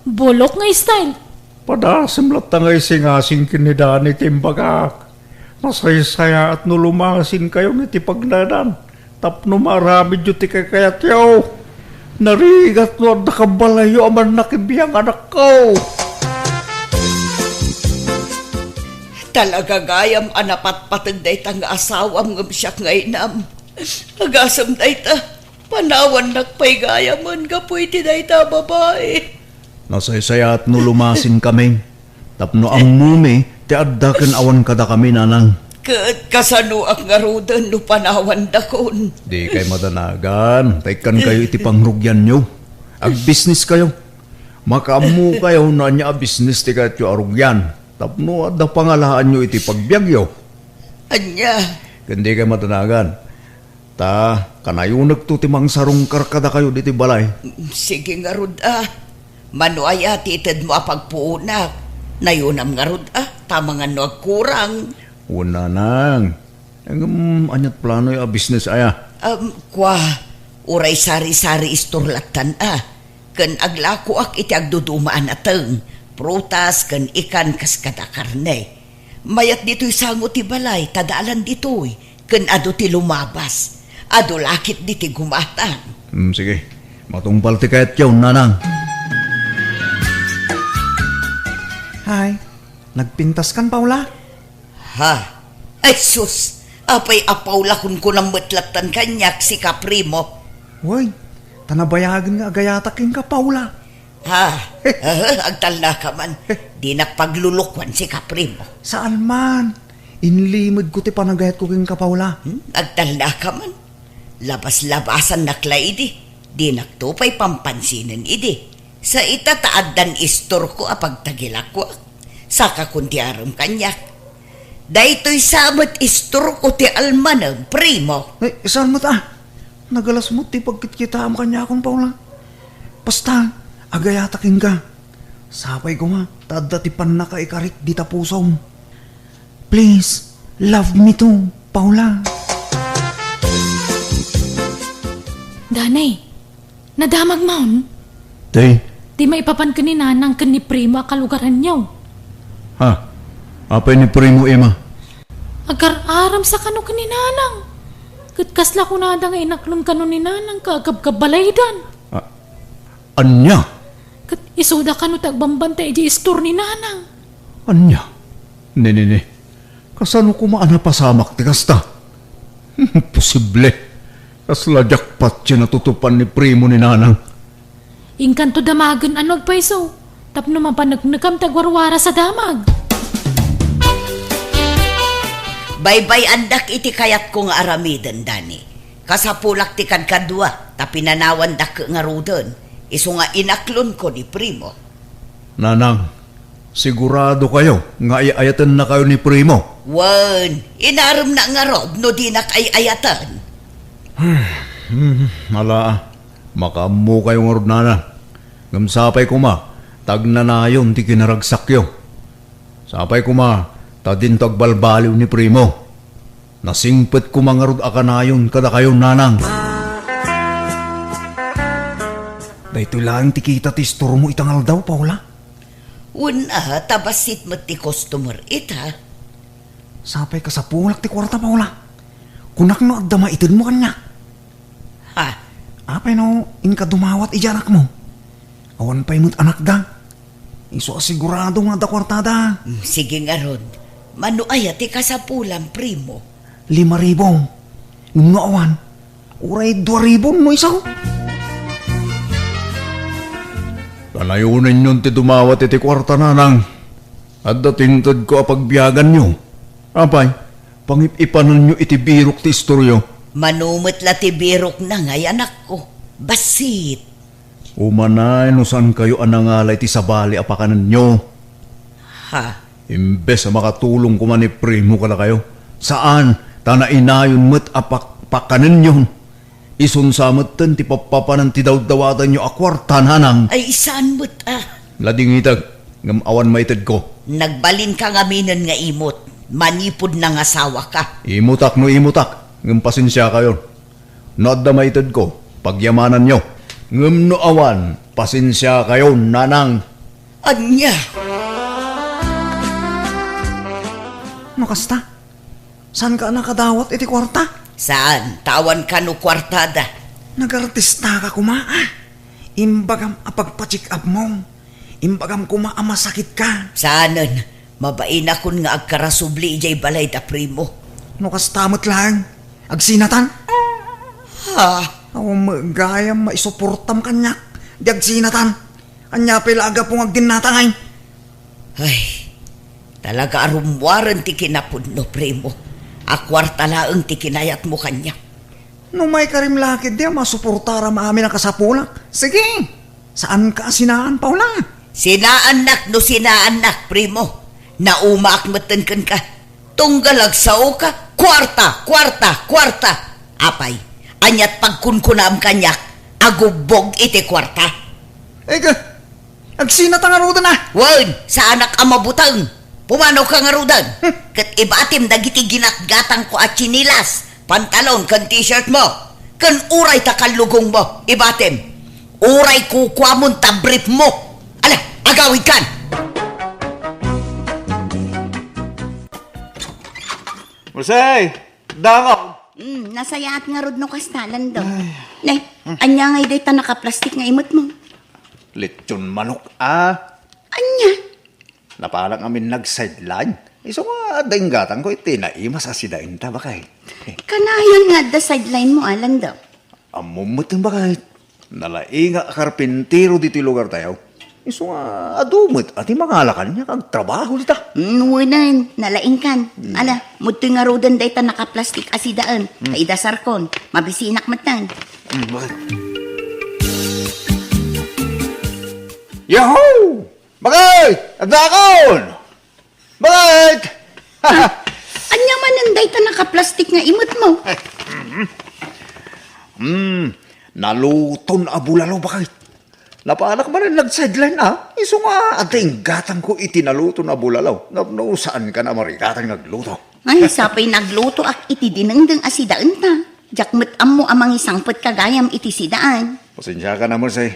Bolok nga style. Padasim latangay singasing kinidani timbagak. Masaysaya at nulumasin kayo iti pagnadan. Tapno maramid yu ti kakayat yaw. Narigat mo na kabalayo aman nakibiyang anak ko. Talaga gayam anapat-patag day ta nga asawam ngam siyak nga inam. Agasam day ta, panawan nakpay gayaman kapoy ti day ta babae. Nasaysaya at nulumasin kami. Tapno ang mumi, ti addaken awan kada kami nanang. Kasano ang ngarudan no panawan dakon. Di kay madanagan, taykan kayo iti pangrugyan nyo. Ag-business kayo. Makamu kayo na niya business ti kayo arugyan. Tapno adda pangalahaan nyo iti pagbiagyo. Anya, Kundi kay madanagan. Ta, kanayunag to ti mangsarong karkada kayo diti balay. sige nga rod Manuaya titid mo apagpuunak. Nayunam nga rod tama nga no agkurang. Una nang. Anyat plano yung business aya. Kwa, uray sari-sari isturlatan Kan aglako ak iti agdudumaan ateng. prutas kan ikan kas kada karne. Mayat dito'y sango ti balay, tadaalan dito'y, kan ado ti lumabas. Ado lakit di ti gumatan. Sige, matungpal ti kayat yaw, nanang. Hay, nagpintas kan, Paula? Ha? Ay sus, apay apawla kun ko ng matlatan kanyak si Kaprimo. Uy, tanabayagan nga agayatakin ka, Paula. Ha? Agtal na ka man. Di nagpaglulukwan si Kaprimo. Saan man? Inlimod ko ti panagayat ko king ka, Paula. Agtal na ka man. Labas-labasan naklay di. Di nagtupay pampansinan idi. Sa itataaddan istor ko apag tagilakwa. Saka kundi aram kanyak. Daytoy sabat istor ko ti almanang primo. Saan mo ta? Nagalas mo ti pagkita am kanya akong, Paula. Basta, agayatakin ka. Sapay ko nga, tada ti pan na ka ikarik di tapusom. Please, love me too, Paula. Danay, nadamag maun. Tay, Di maipapan ka ni nanang kan ni Primo kalugaran niyo. ha? Apay ni Primo, Emma? Agar-aram sa kano ka ni nanang. Katkasla ko na nga inaklon kano ni nanang kaagab-kabalaydan. Anya? Kat isuda kano tagbambantay di istor ni nanang. Anya? Ne. Kasano kumaan na pasamak ti kasta? Posible. Kasla jackpot siya natutupan ni Primo ni nanang. Ingkanto damagan ano agpaiso. Tapno mapanagnagam tagwarwara sa damag. Baybay andak iti kayat kong aramiden, Dani. Kasapulak ti kadwa, tapi nanawan dak nga rudon. Iso nga inaklon ko ni Primo. Nanang, sigurado kayo nga ayatan na kayo ni Primo. Wan, inaram na nga rob no di nakayayatan. Makamu kayo nga rod, nanang. Ngamsapay ko ma, tagnanayon ti kinaragsakyo. Sapay ko ma, tadin tagbalbaliw ni Primo. Nasingpet ko mga rod akanayon kada kayo, nanang. Dahito lang tikita ti store mo itangal daw, Paula. Una, tabasit mo ti customer ita. Sapay ka sa pulak ti kwarta, Paula. Kunak no agdama itid mo kanya. Ha? Apay no, inka dumawat ijanak mo. Awan pa'y mo't anak da. Iso asigurado nga da kwartada. Sige nga rod. Mano ayati ka sa pulang, Primo. 5,000. Nga awan, uray 2,000 mo isaw. Kanayunin yun ti dumawat iti kwarta, nanang. At datintad ko apagbiyagan nyo. Apay, pangipanan nyo iti birok ti istoryo. Manumot la ti birok na ngay anak ko. Basit. Umanay no saan kayo anangalay ti sabali apakanan nyo. Ha? Imbes na makatulong kuman ni Primo kala kayo. Saan? Tana inayon mo't apakanan nyo. Isunsamot ten ti papapanan ti dawdawatan nyo akwarta, nanang. Ay saan mo't Lading itag, ngam awan maitad ko. Nagbalin ka nga minon nga imot. Manipod ng asawa ka. Imutak no imutak. Ngam pasensya kayo. Noad na maitad ko, pagyamanan nyo. Ngam no awan, pasensya kayo, nanang. Anya? Makasta, saan ka nakadawat iti kwarta? Saan? Tawan ka no kwartada. Nagartista ka kuma, Imbagam apagpa-check up mo. Imbagam kuma masakit ka. Saanan? Mabain akon nga agkarasubli ijay balay da, Primo. Kastamot lang. Agsinatan? Ha? Gayam maisuportam kanyak. Di agsinatan. Anya pila aga pong agdinatangay. Ay, talaga arumwaran ti kinapod no, Primo. Akwarta laang ti kinayat mo kanya. No may karim lakid di masuportara maamin ang kasapulak. Sige, saan ka sinaan, Paula? Sinaanak no sinaanak, Primo. Naumaak matankan ka. Tunggalag sao ka. Kwarta. Apay, anyat pagkunkunam kanyak. Agubog iti kwarta. Eka, agsinatan nga ruda na. Wan, sa anak amabutang. Pumanaw ka nga rudan. Kat ibatim dagiti ginatgatang ko at chinilas. Pantalon kan t-shirt mo. Kan uray takalugong mo. Ibatim. Uray kukwamon tabrip mo. Ala, agawid kan. Marsay! Dangaw! Nasayaat nga rod no kastalan daw. Nay, anya nga data nakaplastik nga imot mo. Lechon manok, ah. Anya? Napalang amin nag-sideline. Iso nga, dainggatang ko iti naimas asidain ta bakay. Kanayan nga da sideline mo, alan daw. Amumot ang bakay. Nalainga karpintero dito lugar tayo. Iso nga, adumot at imangalakan niya kag trabaho dita. Nuwanan, nalaing kan. Ala, mutoy nga rodan data nakaplastik asidaan. Kaidasar kon, mabisinak matan. Bakit? Yahoo! Bakit? Adakon! Bakit? Anya man ang data nakaplastik nga imot mo. Naluton abulalo bakit? Napaanak man ang nag-sideline Iso nga, ating gatang ko itinaluto na bulalaw. No, saan ka na marigatang nagluto? Ay, sapay nagluto ak iti dinengdeng asidaan ta. Jakmet mo amang isang put kagayam iti sidaan. Pasensya ka naman say.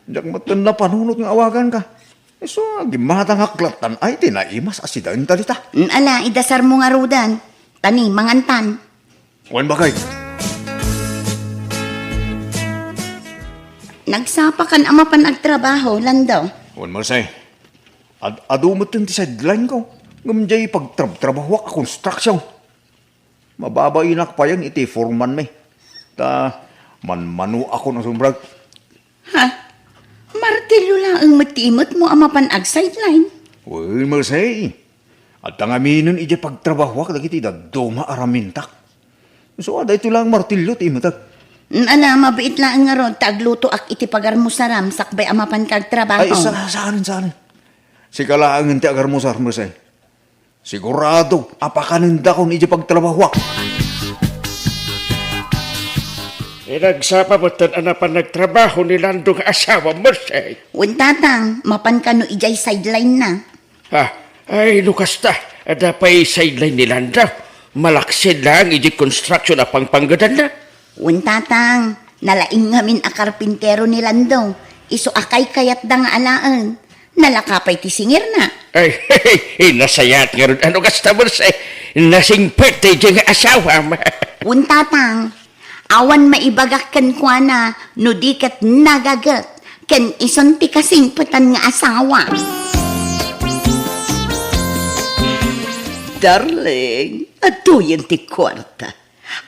Diyak matan na panunot ng awagan ka. Iso nga, gimatang haklatan ay tinaimas asidaan talita. Ala, idasar mo nga rodan. Tani, mangantan. Wan bakit? Nagsapakan ama pan agtrabaho, landaw. Wan marsay. Adumot yung sideline ko. Ngamjay pagtrabaho ka construction. Mababainak pa yan iti foreman may. Manmanu ako ng sumbrag. Ha? Martilyo lang ang matimot mo ama pan ag sideline. Uy, marsay. At ang aminin iti pagtrabaho ka dagiti doma aramintak. So, ito lang martilyo ti imatag. Ala, mabait lang nga ron, tagluto ak iti pagar mo saram, sakbay amapan kag trabaho. Ay, saan. Si kalaangin ti agar mo sa marsay. Sigurado, apakaninda ko iti pagtrabaho. Nagsapabutan anapan nagtrabaho ni Lando nga asawa mo siya. Untatang, mapan ka no ijay sideline na. Ay, lukas ta. Adapay sideline ni Lando. Malaksid lang iji construction na pangpanggadan na. Untatang, nalaing ngamin a karpintero ni Lando. Iso akay kayat da nga alaan. Nalakapay ti singir na. Ay, nasayat nga ron. Ano kasta mo siya? Nasingpet iji nga asawa mo. Untatang, awan maibagak kan kwa na no di kat nagagat. Ken ison ti kasingpatan nga asawa. Darling, ato yan ti kwarta.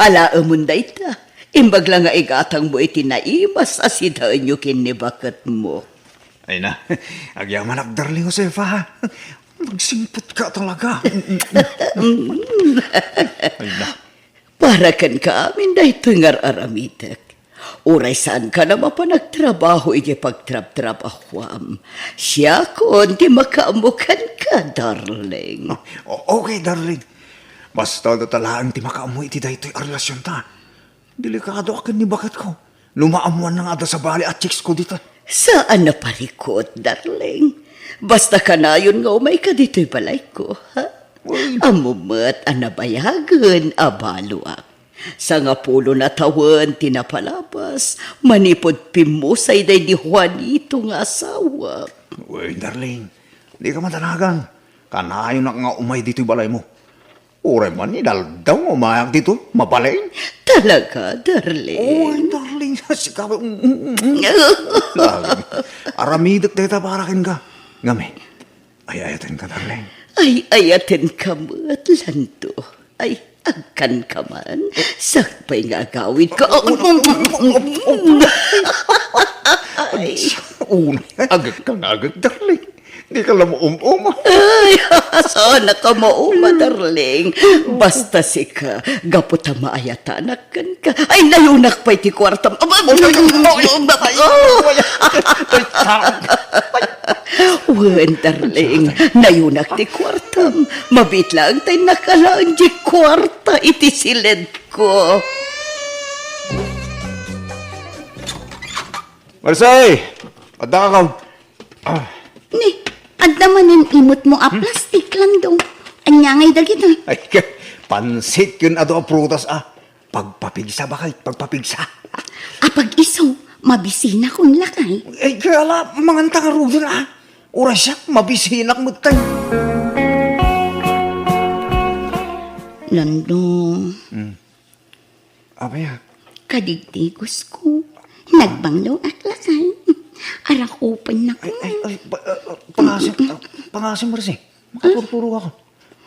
Ala amunday ta. Imbag lang nga igatang mo iti naimas asidaan nyo kinibakat mo. Ay na, agyaman ak darling Josefa ha. Magsingpot ka talaga. Ay na. Para kan ka amin dahi tungar aramitek. Uray saan ka na mapanagtrabaho iti pagtrab-trabahwam. Siya kon di makaamukan ka, darling. Okay, darling. Basta talaan ti makaamu iti daytoy a relasyon ta. Delikado akin ni bakat ko. Lumaamuan na nga da sa bali at chicks ko dito. Saan na parikot, darling? Basta ka na yun nga umay ka dito'y balay ko, ha? Amumat anabayagan, abalo ak. Sa nga pulo na tawan, tinapalabas, manipod pimusay day di Juanito nga asawa. Uy, darling, di ka matanagan. Kanayon na nga umay dito'y balay mo. Uray man ni daldaw umayak dito, mabalain. Talaga, darling? Uy, darling, sikaw. Aramidak dito para kin ka. Ngami, ayayatin ka, darling. Ay, ayatin ka mo't, Lando. Ay, agkan ka man. Sakpay nga gawin ka. Ay, Agad ka nga, agad, darling. Di ka lang mo ay, sana ka mauma, darling. Basta si ka, gapot ang maayatanak kan ka. Ay, nayunak pa iti kwartam. Wen, darling, nayunak ti kwartam. Mabit lang tayo nakalaan di kwarta iti silid ko. Marsay! Adda ka ka. Ni, adda manin imot mo a plastic lang daw. Anya ngay dagito. Ay, pansit yun ato ang prutas Pagpapigsa ba kayo? Pagpapigsa. Apag iso, mabisina kong lakay. Eh, kaya ala, manganta ka rin Oras siya, mabisinak mo tayo. Lando, Abaya. kadigtigos ko. Nagbanglaw at lakay. Arakupan na ko. Pangasim mo rin makapurpuro ako.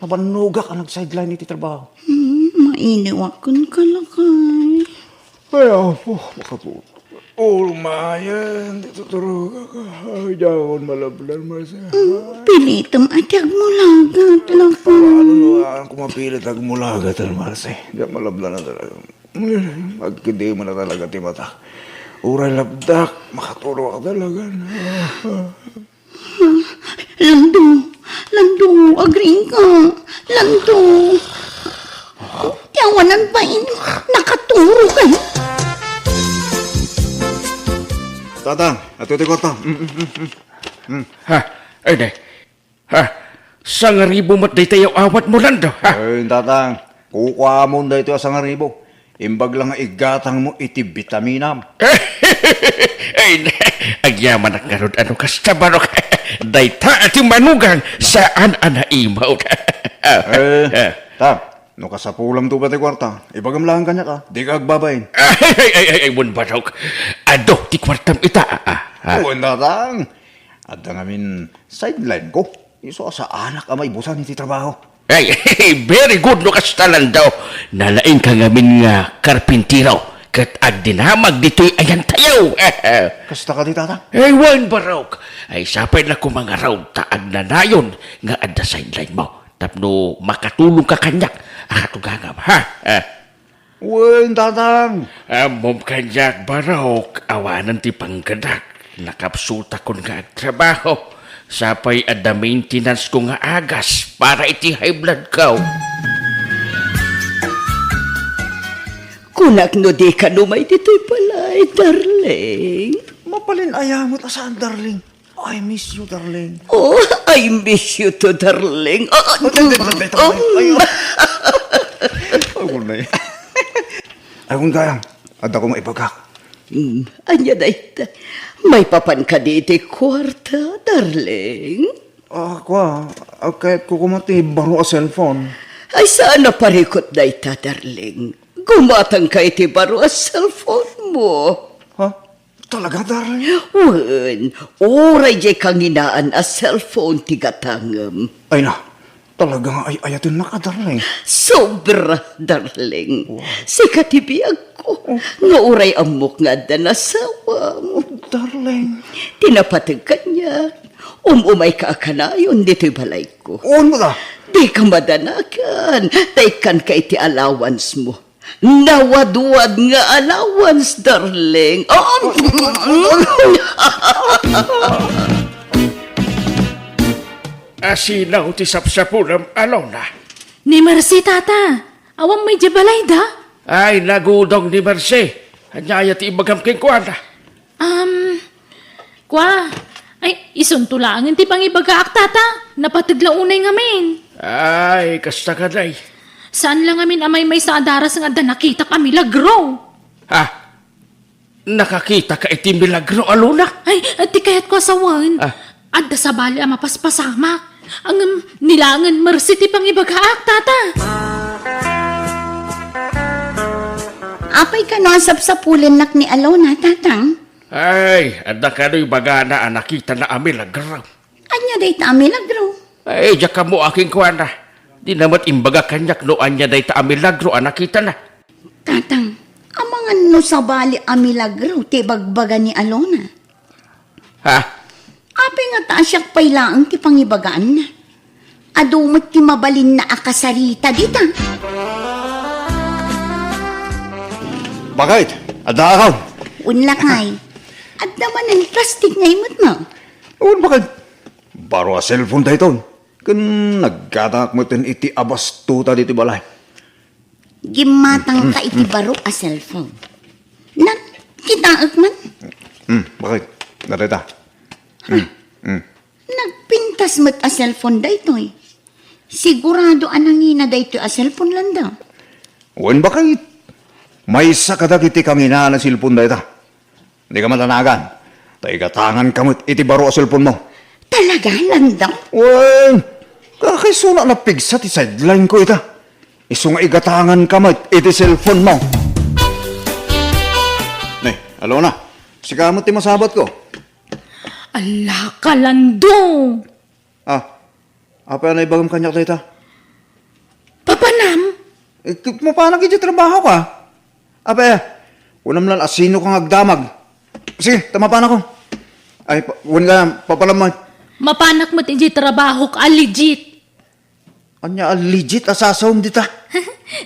Mabanuga ka nag-sideline iti trabaho. Mainiwakan ka lakay. Ay, po, makapurpuro. Mayan, dito turuga ka. Ay, dahon malablan mo siya. Pilitam atag mo lagat lakay. Ano kumapilit ang mulaga Marse. Di malablan na talaga. Magkindi mo na talaga ti mata. Uray labdak, makaturo ka talaga. Lando, agring ka. Lando. Tiyawanan ba nakaturo ka? Tatang, atuti ko to. Ha? Ay, day. Ha? Sang ribo mo't day tayo awat mo lang do, ha? Ay, tatang, kukuha mo na ito sa ngaribo. Imbag lang ang igatang mo iti vitaminam. Ay, agyaman ang karod ano kasta barok. Dayta at yung manugang saan anaimaw. Tang, no kasapulam to ba ti kwarta? Ibagam lang kanya ka, di ka agbabayin. Ay, mun barok. Ado, ti kwartam ita. Uwan tatang. At ang amin sideline ko. Iso sa anak amay busan iti trabaho. Ay, very good no kastalan daw. Nalaing ka ngamin nga karpintiro. Kat agdinamag dito'y ayan tayo. Kasta ka di tatang? Ay, wan barok. Ay, sapay na ko mga raw taag na nayon nga adda sideline mo. Tapno makatulong ka kanyak. Akatugangam, ha? Uwan tatang. Mom kanyak barok. Awanan ti panggadak. Nakapsuta ko nga trabaho. Sapay adda maintenance ko nga agas para iti high blood ka. Kunak no di ka numay dito'y palay, darling. Mapalin ayamot asaan, darling. I miss you, darling. Oh, I miss you too, darling. Ako na eh. Akong gayang, at ako maipagkak. Anya dahita, may papan ka dito kwarta, darling. Kahit ko kumati, baro a cellphone. Ay, saan na parikot dahita, darling? Gumatang ka iti baro a cellphone mo. Ha? Talaga, darling? Wen, oray jay kang inaan a cellphone tigatangam. Ay na, talaga nga ay ayatin na ka, darling. Sobra, darling. Sikatibiyag ko. Nga oray amok nga da nasawa mo. Darling. Tinapatag ka niya. Umay ka akanayon dito'y balay ko. Uwan mo da? Di ka madanakan. Taikan ka iti allowance mo. Nawaduwad nga allowance, darling. Asinaw ti sapsapulam alona. Ni Marcy, tata. Awang may jabalay da? Ay, nagudong ni Marce. Anyaya ti ibagam king kuana. Kwa. Ay, isuntulaangin ti pangibagaak, tata. Napatagla unay ngamin. Ay, kasta ka day. Saan lang amin amay may sa adaras nga da nakita kami lagro? Ha? Nakakita ka iti milagro alona? Ay, ti kayat ko asawan. Ah. Adda sa bali ama paspasamak. Ang nilangan Marcy ti pangibagaak, tata. Apay ka no ang sapsapulin nak ni Alona, tatang? Ay, adda ka do'y bagana ang nakita na milagro. Anya day ta milagro. Ay, diya ka mo aking kuana. Di namat imbaga kanyak no anya day ta milagro ang nakita na. Tatang, amangan no sa bali a milagro ti bagbaga ni Alona. Ha? Apay nga ta siyak pailaang ti pangibagaan na. Adumot ti mabalin na akasarita dita. Bakit? Ada akaw? Unlakay. At naman ang plastic na imot mo. Uwan bakit? Baro a cellphone da ito. Kan nagkatangak mo ito iti abas tuta dito balay. Gimatang ka iti baro a cellphone. Nan, kitaak man. Bakit? Narita. Nagpintas mo't a cellphone da ito eh. Sigurado anangina da ito a cellphone lang daw. Uwan bakit? May sakadag iti kang hinaan na cellphone da ito. Hindi ka matanagan. Taigatangan ka mo't iti baro a cellphone mo. Talaga lang daw. Uwan! Kakaisuna na pigsa ti sideline ko ita. Iso nga igatangan ka mo, iti cellphone mo. Nay, alo na. Sikamot ti masabot ko. Ala ka, Lando! Apa na ibagam kanyak tayo ta? Papanam? Mapanag iti trabaho ka. Apa, unam lang asino kang agdamag. Sige, tamapan ako. Ay, huwag ka, papalamay. Mapanak mo ti trabaho ka, legit. Anya, legit asasawam dita.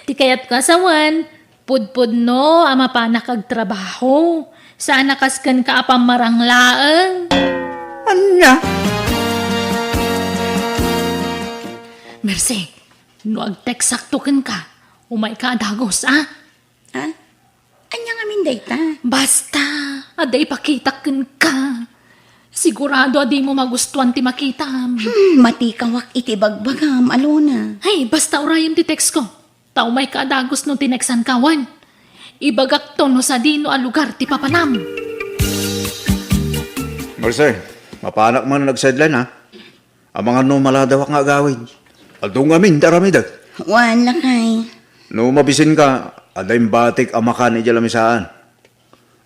Ti kayat ka asawan. Pudpud no, mapanak ag trabaho. Sana kaskan ka apang maranglaang. Anya? Mercy, no ag-text saktukan ka. Umay ka adagos, ah? Ha? Anya nga min dayta? Basta, aday pakitakan ka. Sigurado adi mo magustuhan ti makita. Matikawak iti bagbagam, alona. Hey, basta urayan ti text ko. Tao may kaadagos no tineksan kawan. Ibagak to no sa dino a lugar ti papanam. Marcel, mapanak man nag-sideline ha. Ang mga no maladawak nga agawin. Aldong amin, daramidag. Wala kay. No mabisin ka, aday batik amakan iti lamisaan.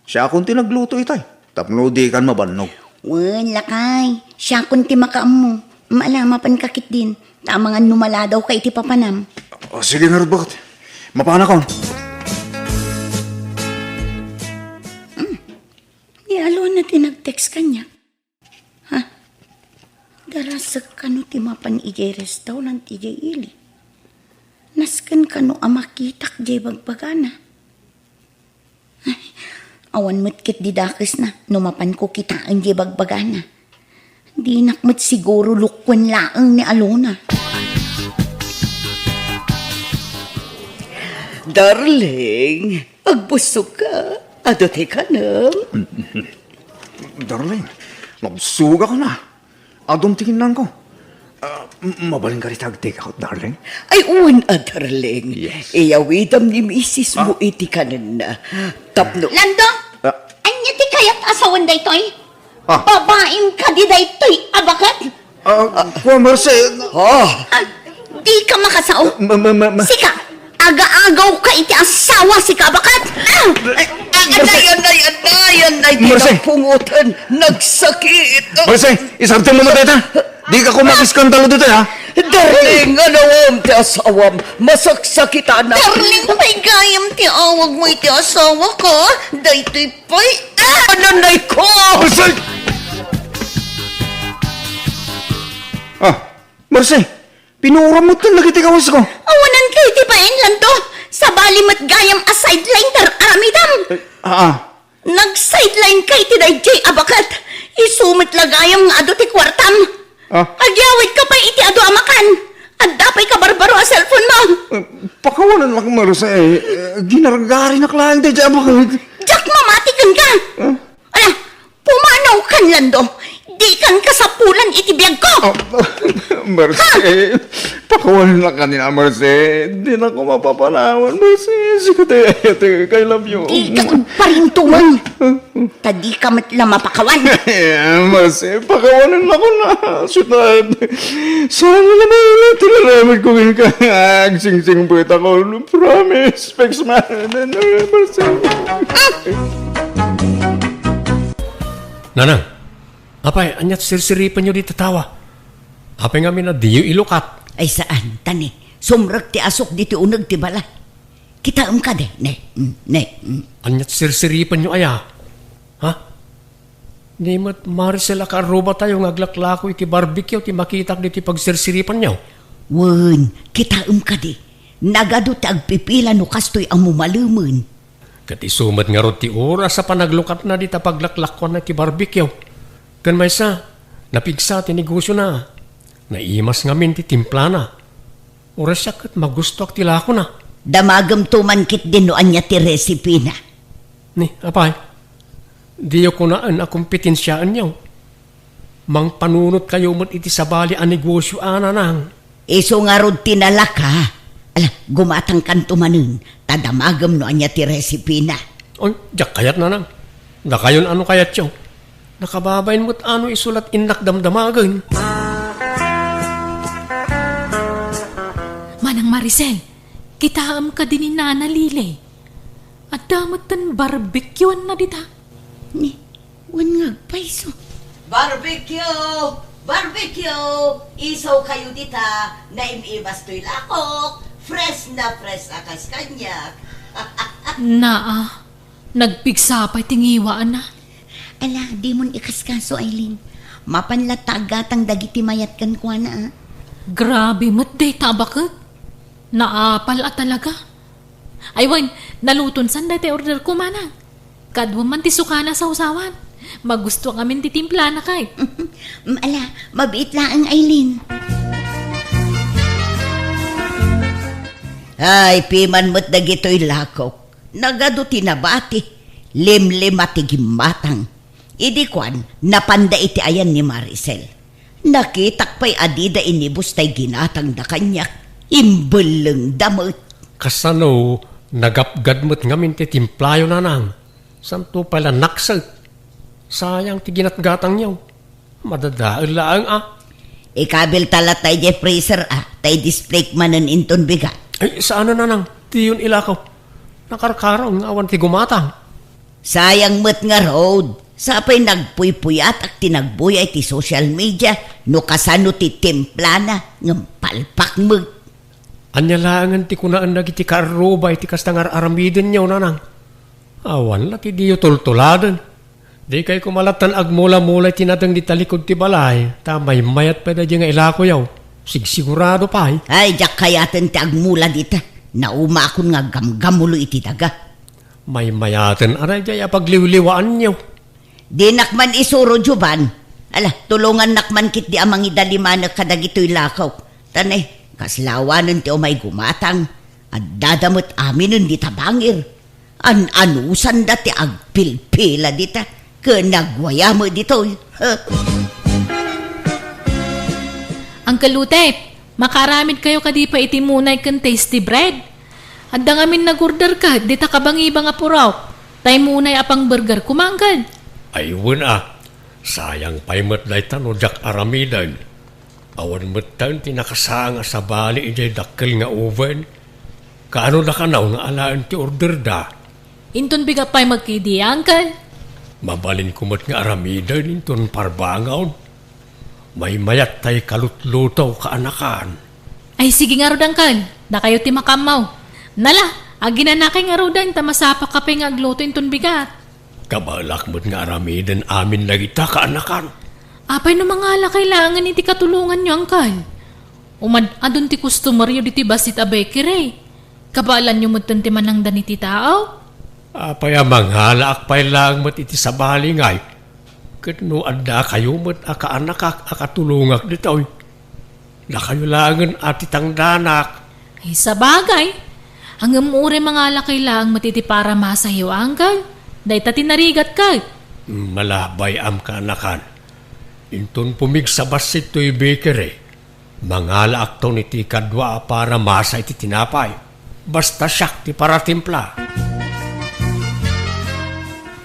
Siya akong tinagluto itay. Tapno di kan mabannog. Wala kay. Siya kun ti makaam mo. Malamapan kakit din. Tamangan numaladaw kay ti papanam. Sige nga bakit. Mapanak ko. Di alona ti nag-text kanya. Ha? Darasag ka no ti mapan ijay restaurant ijay ili. Naskan ka no amakitak jay bagbagana. Ay, awan mo't kit didakis na, numapan ko kitaan jay bagbagana. Di nakmat siguro lukwan laang ni Alona. Darling, pagbusog ka, adote ka na. Darling, nagsuga ka na. Adong tingin lang ko. Mabaling ka rin tag-take out, darling. Ay, uwan darling. Yes. Iyawidam ni misis mo iti kanan na. Tapno. Lando, anya ti kayat asawan da ito'y? Ah. Babaeng ka di da ito'y abakat? Kuya Marcel. Di ka makasao? Sika, aga-agaw ka iti asawa si kabakat? Anay, Marcel. pungutan, nagsakit. Marcel, isartin mo na tayo. Di ka kumakiskantalo dito, ha? Darling, anawam ti asawam, masaksakitan na. Darling, may gayam ti awag mo iti asawa ko. Da ito'y pa'y... Ananay ko! Marcel! Marcel, pinura mo talaga ti kawas ko. Awanan kayo ti paen, Lando. Sa balimat gayam a sideline tar aramidam. Nag-sideline kay ti dayjay abakat. Isumit lagayam nga ado ti kwartam. Agyawid ka pa iti ado amakan. At dapay ka barbaro a cellphone mo. Pakawalan lang, Marcel. Ginaragari na klaan tayo dyan bakit. Jack, mamatikan ka. Ala, pumanaw kan, Lando. Di kan kasapulan iti biyag ko. Marcel, pakawalan lang kanina, Marcel. Di na ko mapapanawan, Marcel. Sige tayo, I love you. Di ka parintungan. Tadi ka matla mapakawan. Marcel, pakawalan lang ko na. Sutad. Sana naman ulit tinalaman ko yun ka. Sing-sing puwet ako. Promise. Specs man. Marcel. Nanang, apay, anyat sirsiripan nyo di tatawa. Apay nga na di yung ilukat. Ay saan, tani? Sumrag ti asok di ti unag ti bala. Kitaam ka de, ne. Anyat sirsiripan nyo aya. Ha? Di mat Maricel akaruba tayo ngaglaklako iti barbecue ti makitak di ti pagsirsiripan nyo. Wen, kitaam ka de. Nagado ti agpipila no kastoy ang mumaluman. Kati sumat nga rod ti oras sa panaglukat na di ta paglaklakon na ti barbecue. Kan may sa, napigsa ti negosyo na. Naimas nga min ti timpla na. Oras siya kat magusto ak tilako na. Damagam tumankit din no anya ti recipe na. Ni, apay, di ko na ang kompetensiyaan niyo. Mang panunot kayo mo't iti sabali ang negosyo ana nang. Iso nga rod tinalaka. Ala, gumatang kantumanin. Tadamagam no anya ti recipe na. Oy, jak kayat na nang. Nakayon ano kayat siyo. Nakababayin mo't ano isulat inak damdamagan. Manang Maricel, kitaam ka din ni Nana Lili. At damot tan barbecuean na dita. Ni, wan nga paiso. Barbecue! Barbecue! Isaw kayo dita na imibas to'y lakok. Fresh na akas kanyak. Nagpigsapay tingiwaan na. Ala, di mon ikaskaso, Aileen. Mapanlatagatang dagiti mayat kan kwa na. Grabe mo't day tabakot. Naapal at talaga. Aywan, naluton san day order ko manang. Kadwa man ti sukana sa usawan. Magusto kami titimpla na kay. Ala, mabiit lang, Aileen. Ay, piman mo't dagito'y lakok. Nagado tinabati. Limlim at tigimatang. Idikwan, napanda iti ayan ni Maricel. Nakitak pa'y adida inibus tay ginatang na kanyak. Imbeleng damot. Kasano, nagapgad mo't ngamin ti timplayo na nang. Santo pala naksag. Sayang ti ginatgatang niyaw. Madadaan lang Ikabil talat tay je freezer tay display manen inton bigat. Ay, saan na nang? Ti yun ilakaw. Nakarkaraw ng awan ti gumatang. Sayang mo't nga road. Sapay nagpuy-puyat at tinagbuy ay ti social media no kasano ti templana ng palpak mo. Anyalangan ti kunaan nagiti karubay ti kastangar aramidin niyaw nanang. Awan la ti diyo tultuladan. Di kay kumalatan agmula-mula tinadang di talikod ti balay. Tamay mayat pa na di nga ilako yaw. Sigurado pa eh. Ay, jak kayaten ti agmula dita. Nauma akon nga gamgamulo iti daga. May mayaten aray jaya pagliwliwaan niyaw. Di nakman isuro juban. Ala, tulungan nakman kit di amang idalimanak kadagito'y lakaw. Tanay, kaslawanan ti umay gumatang. At dadamot aminin di tabangir. Anusan dati agpilpila dita. Kanagwaya mo dito. Ang kalutep, makaramid kayo kadi pa iti munay kan tasty bread. At dangamin nag-order ka, di ta kabang-ibang apuraw. Tay munay apang burger kumanggan. Ay sayang pa'y matlay tano jak aramidan. Awan matan tinakasanga sa bali ijay dakkel nga oven. Kaano na kanaw nga alaan ti order da. Inton biga pa'y magkidi, Uncle. Mabalin kumot nga aramidan inton parbangaw. May mayat tay kalutlutaw kaanakan. Ay sige nga rodan kan, na kayo ti makamaw. Nala, aginanakay nga rodan, tamasapa ka pa nga agluto inton bigat. Kabalak mo't nga aramidan amin lagita kaanakan. Apay no mga ala kailangan iti katulungan nyo, Uncle. Adun ti customer yo diti basit a bakery. Kabalan nyo mo ti manang daniti tao? Apay amang halaak pa'y lang mo't iti sabali ngay. Katno anda kayo mo't akaanak akatulungak dito'y. Na kayo langan atitang danak. Ay sabagay, hanggang uri mga ala kailangan matiti para masahiw, Uncle. Day ta tinarigat ka. Malabay am kaanakan. Inton pumigsabas ito'y bakery. Mangala akto ni ti kadwa para masa iti tinapay. Basta siyak ti para timpla.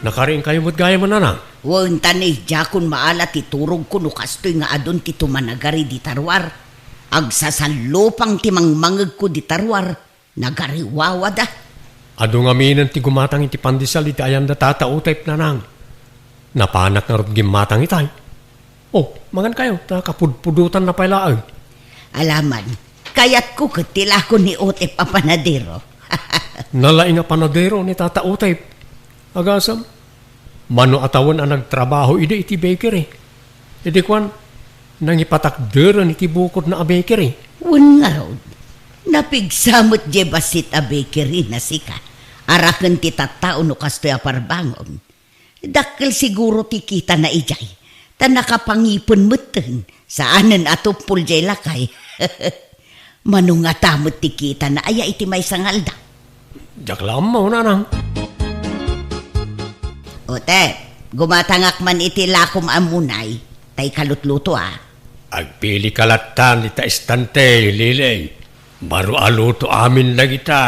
Nakaring kayo mo't gaya mo nanang? Wan tanay, jakon maala ti turog ko no kastoy nga adon ti tumanagari di tarwar. Agsasalupang ti mangmangag ko di tarwar. Nagariwawa da. Ado nga minan ti gumatang iti pandisal iti ayan da tatautayp nanang. Napanak nga rot gimatang itay. Oh, mangan kayo, nakapudpudutan na pailaan. Alaman, kayat ko katila ko ni Otep a panadero. Nalaing nga panadero ni Tata Utay. Agasam, mano atawan ang nagtrabaho iti bakery. Iti kwan, nangipatakderan iti bukod na a bakery. Wan nga raw, napigsamot je basit a bakery na sika. Arakan ti tattao no kastoy a parbangon. Dakkel siguro ti kita na ijay. Ta nakapangipon meten saanen ato puljay lakay. Manungatamot ti kita na aya iti may sangalda. Jak lamaw nanang. Ote, gumatangak man iti lakom amunay. Tay kalutluto Agpili kalatan ita estante, Lilay. Maru aluto amin na kita.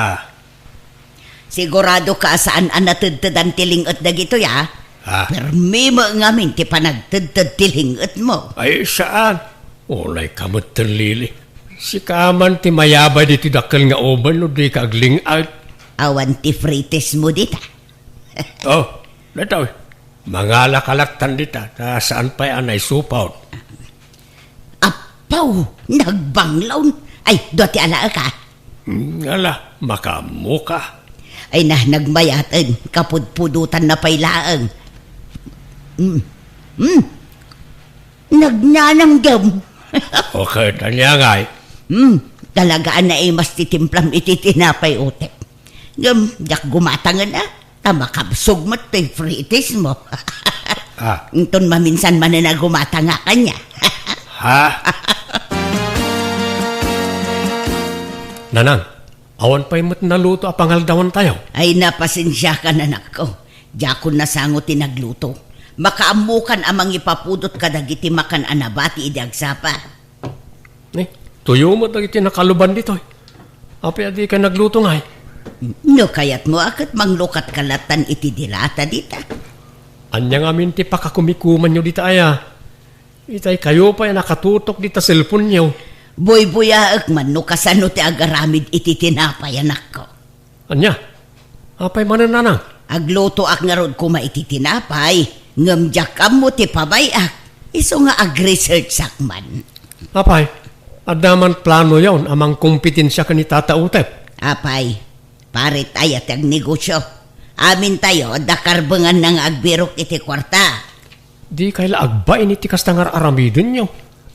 Sigurado ka saan anatudtudan tilingot na gito Permi mo ngamin ti panagtudtud tilingot mo. Ay saan? Olay kamot ten Lili. Si kaman ti mayabay dito dakkel nga oban no di kagling out. Awan ti frites mo dita. Oh, nataw. Mga lakalaktan dita, ta saan pa'y anay supaw. Apaw, nagbanglaw. Ay, doti ala ka. Ngala, makamuka. Ay nagmayatan, kapudpudutan na pailaang. Nagnananggam. Okay, tanya nga eh. Talagaan na mas titimplam ititinapay utep. Jak gumatangan na, tamakabsog mo't tay fritis mo. Inton maminsan man na gumatanga ka niya. Ha? Nanang, awan pa'y mo't naluto a pangaldawan tayo. Ay napasensya ka nanak ko. Diyakon na sango tinagluto. Makaamukan amang ipapudot ka dagiti makan anabati idagsapa. Tuyo mo dagiti nakaluban dito. Api adi ka nagluto nga eh. No kayat mo akat manglukat kalatan iti dilata dita. Anyang amin ti pakakumikuman nyo dita aya. Itay kayo pa nakatutok dita cellphone nyo. Boy-boyaak man no kasano ti agaramid iti tinapay anak ko. Anya? Apay manananang? Agluto ak nga rod kuma iti tinapay. Ngamjak mo ti pabayak. Iso nga ag-research sakman. Apay, adaman plano yon amang kompetensya ka ni Tata Utep. Apay, parit ayat ag negosyo. Amin tayo, dakarbangan ng agbirok iti kwarta. Di kaila agbain iti kastangar aramidon nyo.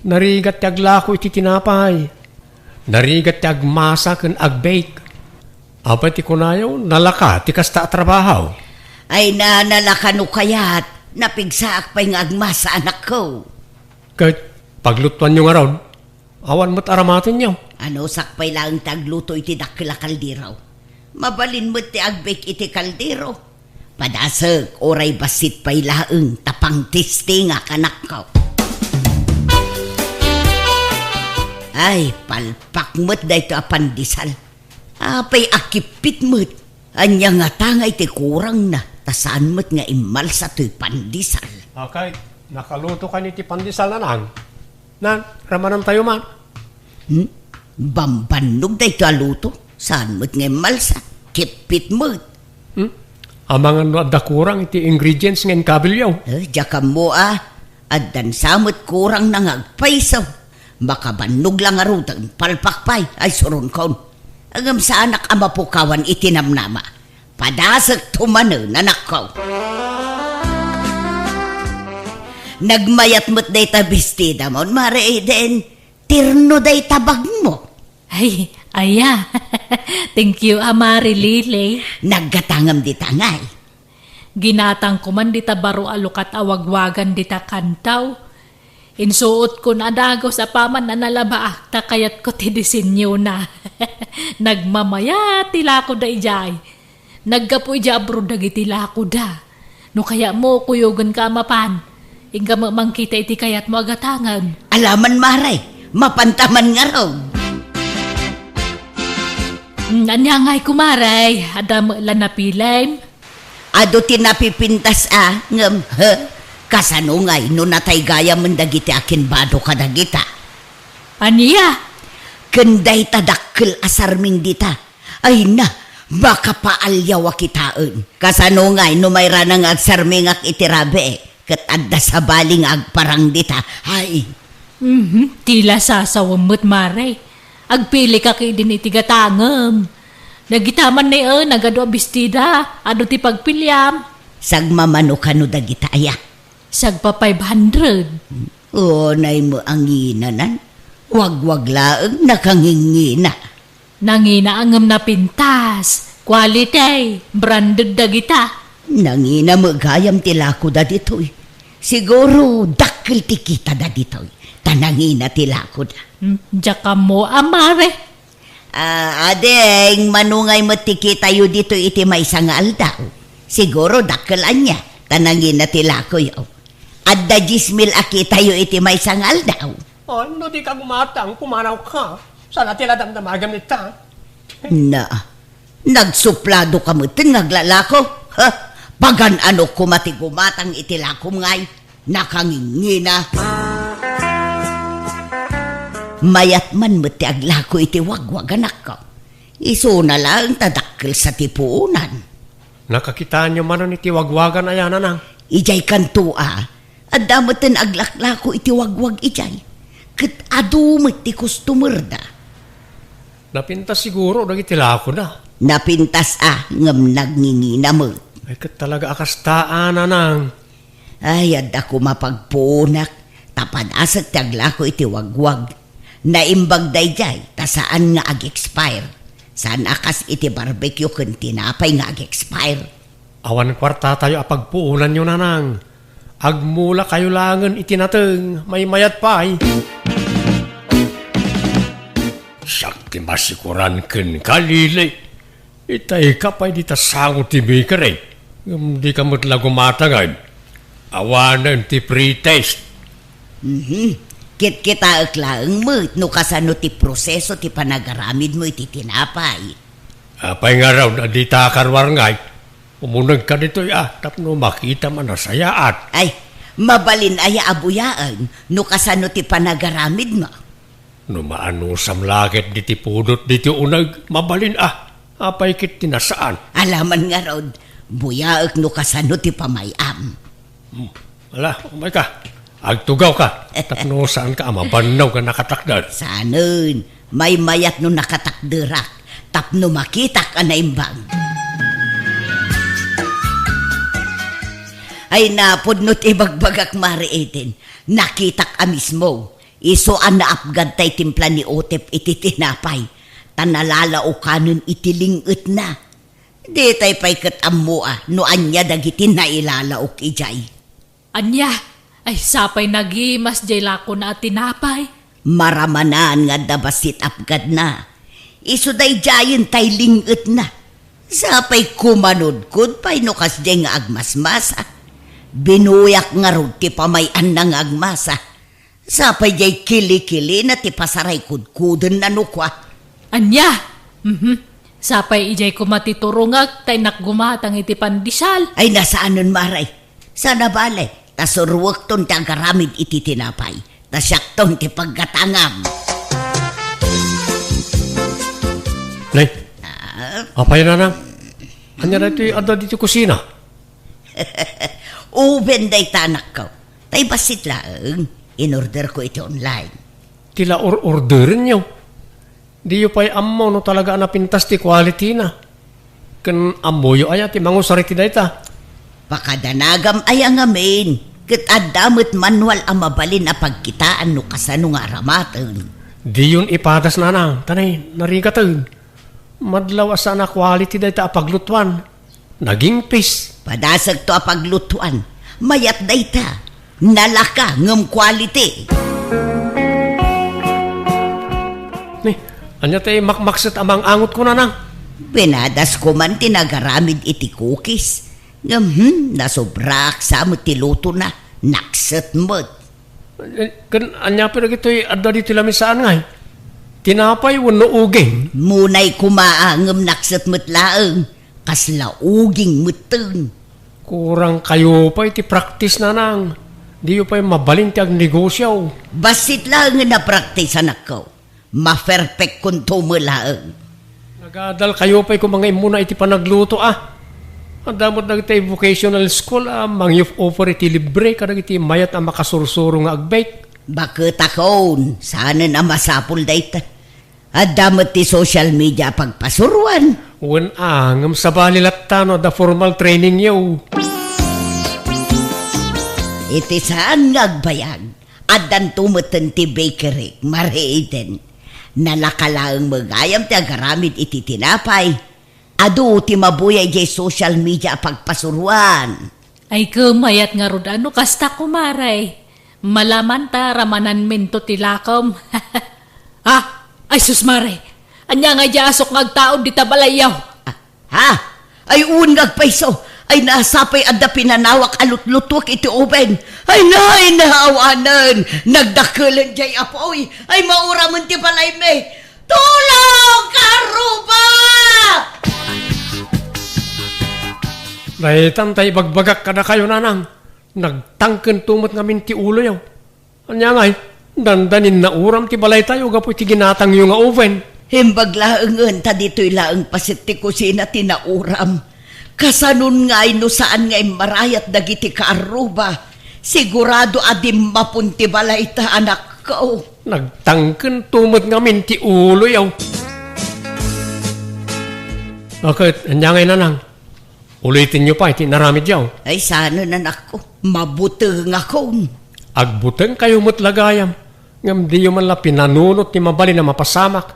Narigat ti aglako iti tinapay. Narigat ti agmasa ken agbake. Apay ti kunayaw, nalaka ti kasta trabahaw. Ay nalakano kayat, napigsaak pa'y nga agmasa anak ko. Kahit paglutuan nyo nga ron, awan mo't aramatin nyo. Ano sakpay lang tagluto iti dakila kaldiraw. Mabalin mo't ti agbake iti kaldiro. Padasag, oray basit pa'y laeng tapang tistinga kanak ko. Ay, palpak mo't da ito apandisal. Apay akipit mo't. Anya nga tangay ti kurang na. Tasaan mo't nga imal sa to'y pandisal. Okay, nakaluto ka ni ti pandisal na nang. Nan, ramanan tayo man. Bambanog da ito aluto. Saan mo't nga imal sa kipit mo't. Amangan no adda kurang iti ingredients ng kabilyaw. Diyakam mo addan samot kurang nang agpaisaw. Makabanog lang arutang palpakpay ay suron kon. Agam sa anak amapukawan itinamnama. Padasag tumano nanak ko. Nagmayat mo't day tabistida mo. Mare den, tirno day tabag mo. Ay, aya. Thank you, Amari Lili. Naggatangam di tangay. Ginatang ko man dita baro alukat awagwagan dita kantaw. Insuot ko na dagaw sa paman na nalaba ta kayat ko ti disenyo na. Nagmamaya tila ko da ijay. Naggapo ija abro dagiti lako da. No kaya mo kuyogan ka mapan. Inga mamangkita iti kayat mo agatangan. Alaman maray, mapantaman nga raw. Anyangay kumaray, adam lan napilaym. Ado tinapipintas ngam kasanungay no natay gaya mendagiti akin bado kadagita. Aniya? Kenday tadakkel asarming dita. Ay na, baka paalyaw kitaan. Kasanungay no may ranang agsarming ak itirabe. Ket adda sa baling agparang dita. Ay. Tila sasawamot maray. Agpili ka kay din itigatangam. Nagitaman na nagado abistida, ado ti pagpilyam. Sagmamano ka no dagita aya. Sagpa 500. Nay mo ang inanan. Wag laeng nakangingina. Nangina angam na pintas. Quality, branded dagita. Nangina mo gayam tilako da ditoy. Siguro dakkel ti kita da ditoy. Tanangina tilako da. Diyaka mo, amare. Adeng, manungay mo tikita yu dito iti may sangal daw. Siguro dakkelan niya. Tanangin na tilako yaw. Adda 10,000 akita yu iti may sangal daw. Ano di ka gumatang, kumanaw ka. Sana tila damdamagam nita. Na, nagsuplado ka mo tin naglalako. Pagan ano kumati gumatang iti lakom ngay. Nakangingina. Mayat man mo ti aglako iti wagwag anak ko. Iso na lang tadakkel sa tipuunan. Nakakita niyo man iti wagwagan ayan nanang. Ijay kantua, at damutin aglaklako iti wagwag ijay. Kat adumit ti customer da. Napintas siguro dagiti lako na. Napintas ngam nagngingina mo. Ay kat talaga akastaan nanang. Ay, adda ko mapagpunak. Tapad asat taglako iti wagwag. Naimbag dayjay, ta saan nga ag-expire. Saan akas iti barbecue kun tinapay nga ag-expire. Awan kwarta tayo apagpuunan nyo nanang. Agmula kayo langan itinateng, may mayat pa ay. Sakti masikuran ken kalilay. Itay ka pa di tasango ti baker eh. Di ka mutla gumatangad. Awanan ti pre-test. Kit-kita aklaang mo, no kasano ti proseso ti panagaramid mo iti tinapay. Apay nga raw na di takarwar ngay. Umunag ka dito tapno makita man nasayaat. Ay, mabalin aya abuyaan, no kasano ti panagaramid mo. No maano samlakit di ti pudot di ti unag, mabalin apay kit tinasaan. Alaman nga raw, buyaak no kasano ti pamayam. Ala, umay ka. Agtugaw ka. Tapno saan ka amabanaw ka nakatakdar. Sanon, may mayat no nakatakderak. Tapno makita ka na imbang. Ay napod no't ibagbagak mariitin. Nakitak a mismo. Isuan na apgad tay timpla ni Otep iti tinapay. Tanalala o kanon itilingot na. Di tay pay katamua no anya dagiti na ilalaok ijay. Anya, ay sapay nagimas jay lako na at tinapay. Maramanan nga dabasit apgad na. Isu day jayin tay lingot na. Sapay kumanudkod pay no kas jay nga agmasmasa. Binuyak nga rod ti pamayan na nga agmasa. Sapay jay kili-kili na ti pasaray kudkuden na nukwa. Anya, sapay ijay ko matiturungag tay nakgumatang iti pandisal. Ay nasaanon maray. Sana balay. Tasurwak ton ti agaramid iti tinapay. Tasyak ton ti paggatangam. Nay, apay nanang. Anya na iti ada dito kusina. Uben day tanak ko. Tay basit lang. In-order ko iti online. Tila orderin nyo. Di yu pa'y ammo no talaga napintas ti quality na. Kan ammoyo aya ti mangusari ti dayta. Pakadanagam ay ang amin. Kat adamot manual ang mabalin na pagkitaan no kasano nga ramatan. Di yun ipadas nanang. Tanay, narigatan. Madlaw asa na quality dayta apaglutuan. Naging pis. Padasag to apaglutuan. Mayat dayta. Nalaka ngam quality. Ni, anya tayo makmaksat amang angot ko nanang. Benadas ko man tinagaramid iti cookies. Nasobrak sa mo tiluto na. Nakset mo. Kan anya pero gito'y adda dito lamisaan ngay. Tinapay wano uging. Munay kumaangam nakset mo't laang. Kasla uging muteng. Kurang kayo pa iti practice nanang. Di yu pa'y mabalin ti ag negosyo. Basit lang nga na-practice anak ko. Ma-perfect kung tumulaang. Nagadal kayo pa'y kung mga imuna iti panagluto Ang damot na iti vocational school offer iti libre kadag iti mayat ang makasursuro nga agbake. Bakit akon? Sana na masapul dayta. At damot ti social media pagpasuruan. Wen ngam sa balilatano da formal training yo. Iti saan ngagbayag. At dan tumutan ti bakery, mariiten. Nalakalaang magayam ti agaramid iti tinapay. Adu ti mabuyay jay social media pagpasuruan. Ay kumayat nga rod ano kasta kumaray. Malaman ta ramanan minto tilakom. Ay susmare. Anya nga jasok ngagtaod di tabalayaw. Ay ungag paiso. Ay nasapay adda pinanawak alut-lutok iti oben. Ay nahawanan. Nagdakulan jay apoy. Ay mauraman ti balay me. Tulong karuba! Daytan tay bagbagak kada kayo nanang. Nagtangken tumot ngamin ti ulo yaw. Anya ngay, Dandanin na uram ti balay tayo, gapo ti ginatang yung nga oven. Himbag laangan ta dito'y laang pasit ti kusina tinauram. Kasanon nga no saan nga marayat dagiti kaaruba. Sigurado adim mapunti balay ta anak ko. Nagtangken tumot ngamin ti ulo yaw. Bakit? Anyangay na nang. Ulitin nyo pa, iti naramid yaw. Ay sana nanak ko, mabuteng ako. Agbuteng kayo mo't lagayam. Ngam di yung man la pinanunot ni mabali na mapasamak.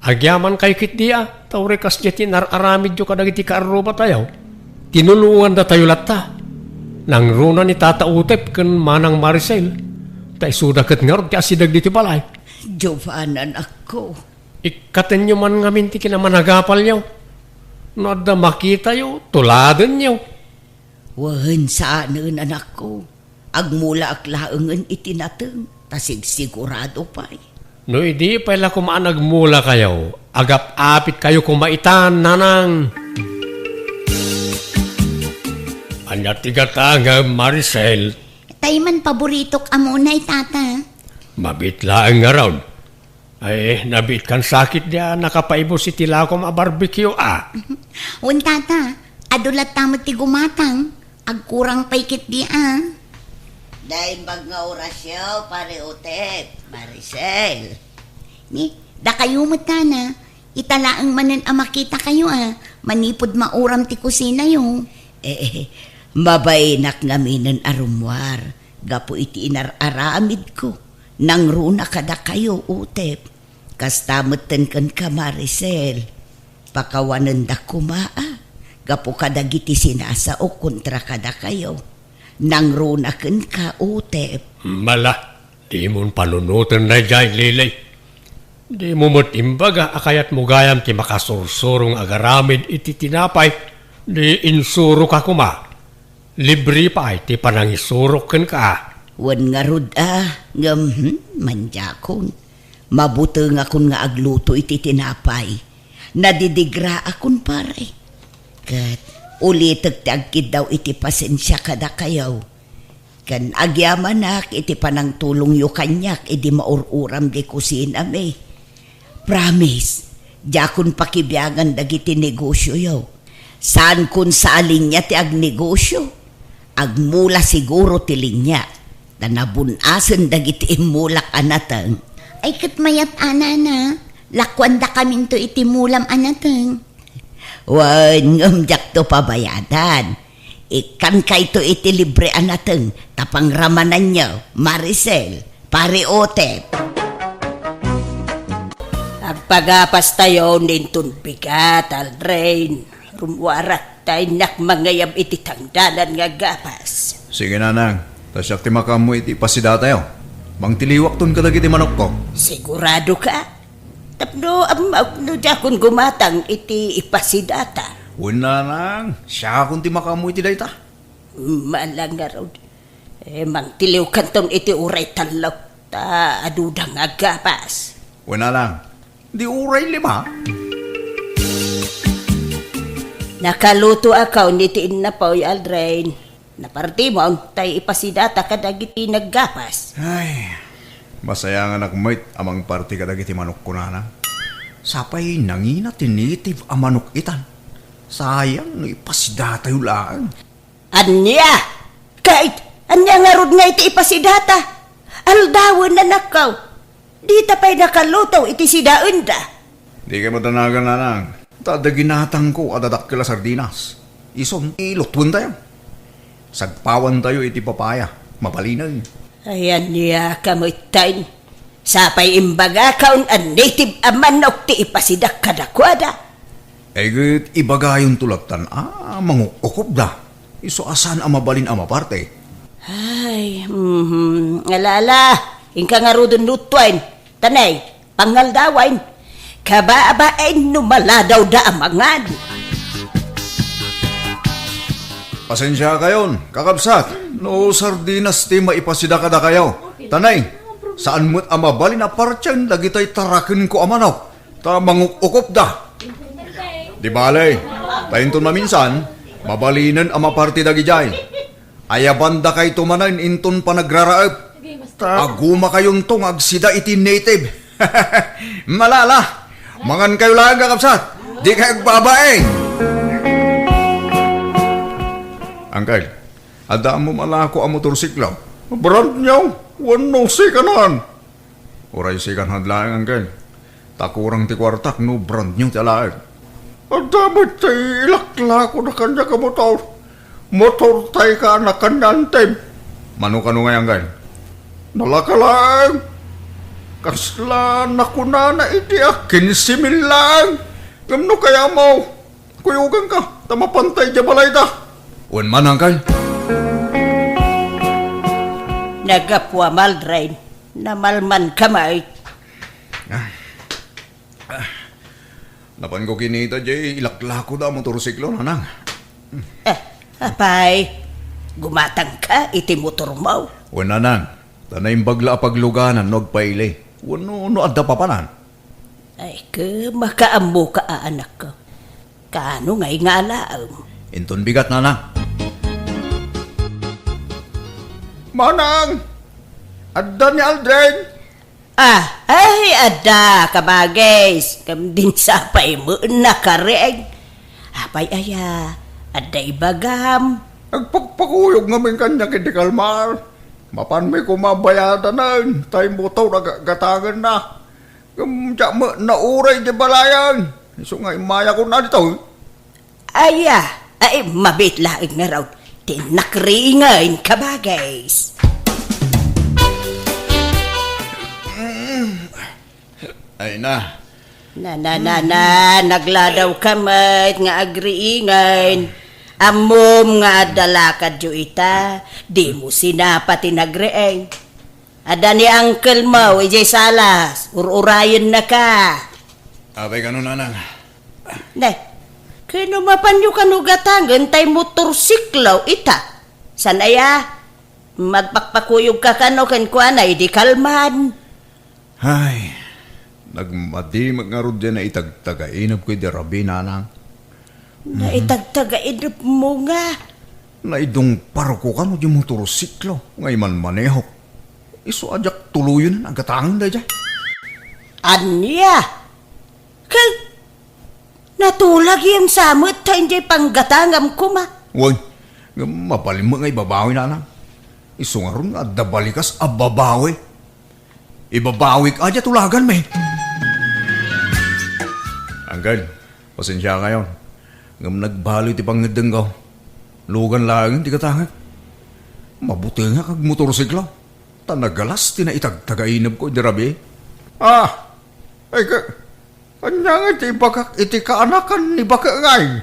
Agyaman kay kit dia, tawre kas jeti nararamid yo kadagiti kaaruba tayo. Tinulungan da tayo latta. Nang runa ni Tata Utep ken Manang Maricel. Ta isuda ket ngarod ti asidag diti balay. Giovanna anak ko. Ikaten nyo man ngamin ti kinamanagapal nyo. No da makita yo, tuladen nyo. Wahan saanan anak ko. Agmula aklaangan itinateng. Tasig sigurado pa'y. No hindi pala kumaan nagmula kayo. Agap-apit kayo kumaitan, nanang. Anya tigatanga Maricel. Tay man paborito ka muna tata. Mabitla ang around. Ay, nabit kan sakit dia, nakapaibo si Tilakom a barbecue Un tata, adulat tamot ti gumatang. Agkurang paikit di Dahil bag nga orasyo, pare Utep, Maricel. Ni, da kayo mo tana. Italaang manan makita kayo Manipod mauram ti kusina yo. Mabainak ngaminan arumwar. Gapo iti inararamid ko. Nang runa kada kayo, Utep. Kastamutan kan ka, Maricel. Pakawanan da kumaa. Gapo kada giti sinasa o kontra kada kayo. Nang runa kan ka, Utep. Mala, di mo panunutan na dyan, Lilay. Di mo matimbaga, akayat mo gayam ti makasursurong agaramid iti tinapay. Di insuro ka kuma. Libre pa ti panangisurok kan ka. Wan nga rod manjakon. Mabuto nga kun nga agluto iti tinapay. Nadidigra akon pare. Kat ulitag ti agkid daw iti pasensya kada kayaw. Kan agyamanak iti panang tulong yu kanyak iti maururam di kusina me. Promise, jakon pakibiyagan dagiti negosyo yaw. Saan kun sa alinya ti agnegosyo? Agmula siguro ti linya. Tanabunasan dagiti imulak anatang. Ay kat mayat anana. Lakwan da kamin to iti mulam anatang. Wan ngamjak to pabayadan. Ikan kay to iti libre anatang. Tapang ramanan nyo, Maricel, pare Utep. Agpagapas tayo nintun bigat, Aldrain. Rumwarak tayo nakmangayam iti tangdanan nga gapas. Sige nanang, tasyak ti makamu iti pasida tayo. Mang tiliwak ton kadag iti manok ko. Sigurado ka? Tapno no jakon gumatang iti ipasidata. Una nang, siya akong ti makamu iti dayta. Malang nga raw. Mang tiliw kanton iti uray talok ta adudang agapas. Una lang, di uray lima. Nakaluto akaw niti innapaw Aldrain. Naparti mo ang tay ipasidata kadagiti naggapas. Ay, masaya nga nakmait amang parti kadagiti manok ko na. Sapay nangina tinitib ang manok itan. Sayang no ipasidata yung lang. Anya! Kahit anya nga rod nga iti ipasidata. Aldawan na nakaw. Di tapay nakaluto iti sidaun da. Di kayo matanagan na nang. Tadaginatang ko adadak kila sardinas. Ison, ilutwan tayo. Sagpawan tayo iti papaya. Mapalinay. Ayan niya kamutain. Sapay imbaga kaun ang native amanok ti ipasidak kadakwada. Eget ibagayon tulaktan. Mangukukop da. Iso asan ang mabalin ang maparte. Ay, alala. Inka nga rudon lutwain. Tanay, pangaldawain. Kabaabain numaladaw da amangan. Pasensya kayon, kakabsat. No sardinas ti maipasida kada kayo. Tanay, saan mo't amabalin na partyan dagitay tarakin ko amanok. Ta mangukukop da. Di balay, tayo maminsan, mabalinan ang maparti dagijay. Ayabanda kay tumanan inton pa nagraraap. Aguma kayong tong agsida iti native. Malala, mangan kayo lang kakapsat. Di kayo babae. Angkay, ada mo malako ang motorsiklo. Brand nyaw, wano sikanan. Uray sikan hadlaang angkay. Takurang ti kwartak no brand nyaw talaang. Ada mo tayo ilaklako na kanya ka motor. Motor tayo ka na kanyantem. Mano-kano nga angkay. Nalakalang. Kasla na kuna na iti akin simil lang. Gamno kaya mo. Kuyugan ka. Tamapantay dya balay ta. Uwan man angkay. Nagapwa maldrain. Namalman kamay. Napan ko kinita jay ilaklako da motorsiklo nanang. Apay, gumatang ka iti motor mo. Uwan nanang. Tanay bagla pagluganan nagpaili. Uwan no adda papanan. Ay ka, makaambo ka anak ko. Kaano nga'y nga alaam? Inton bigat nanang. Manang! Adda ni Aldrin! Ay, ada, kabagis. Kam din sapay mo na kareg. Apay aya, ada ibagam. Nagpagpakuyog ngamin kanya kiti kalmar. Mapan may kumabayada na. Tayo mo ito nagatangan na. Kamdya mo na uray di balayan. So nga imaya ko na dito. Aya, ay mabitlaig nga raw. Tinakringain kabagis. Ay na. Nagladaw kamay nga agriingain. Amom nga adalakad jo ita, di mo sinapati nagreeng. Ada ni uncle mo, ijay salas, ururayan na ka. Abay ganun nanang. Ne, kano mapanyo kanugatangan tay motorsiklo ita. Sanaya, magpakpakuyog ka kano kenkuanay di kalman. Ay, nagmadi magngarod dyan na itagtagainap ko di rabi nanang. Naitagtagainap mo nga. Naidong paro ko kano di motorsiklo, ngay man maneho. Iso ajak tuluyon ang gatangan da dyan. Anya? Kag, natulag yung samot tayo dyan panggatangam ko ma. Uy, mapalim mo ngay babawi nanang. Iso nga ron at dabalikas ababawi. Ibabawi ka dyan tulagan may. Anggal, pasensya kayo. Ngam nagbaloy ti pangedenggaw. Lugan lang ti katangag. Mabuti nga kag motorsiklo. Tanagalas ti na itagtagainab ko dirabi. Ay ka. Kanya nga iti bakak iti kaanakan ni baka ngay.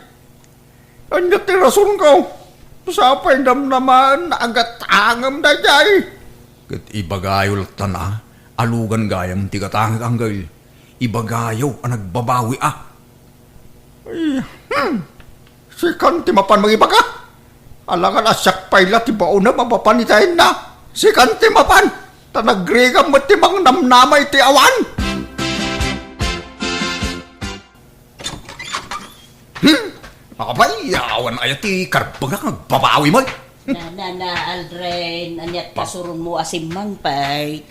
Kanya ti rason ko. Sapay damnaman na agatangam da jay. Kat ibagayol tana. Alugan gayam ti katangag anggal. Ibagayaw ang nagbabawi Si Kanti mapan magibaga. Alangan asyak payla ti baon na mapapanitayin na. Si Kanti mapan. Tanagriga mo ti mang namnamay ti awan. Abay, awan ay ti karbaga kang babawi mo. Aldrin, anyat kasurun mo asimang pay.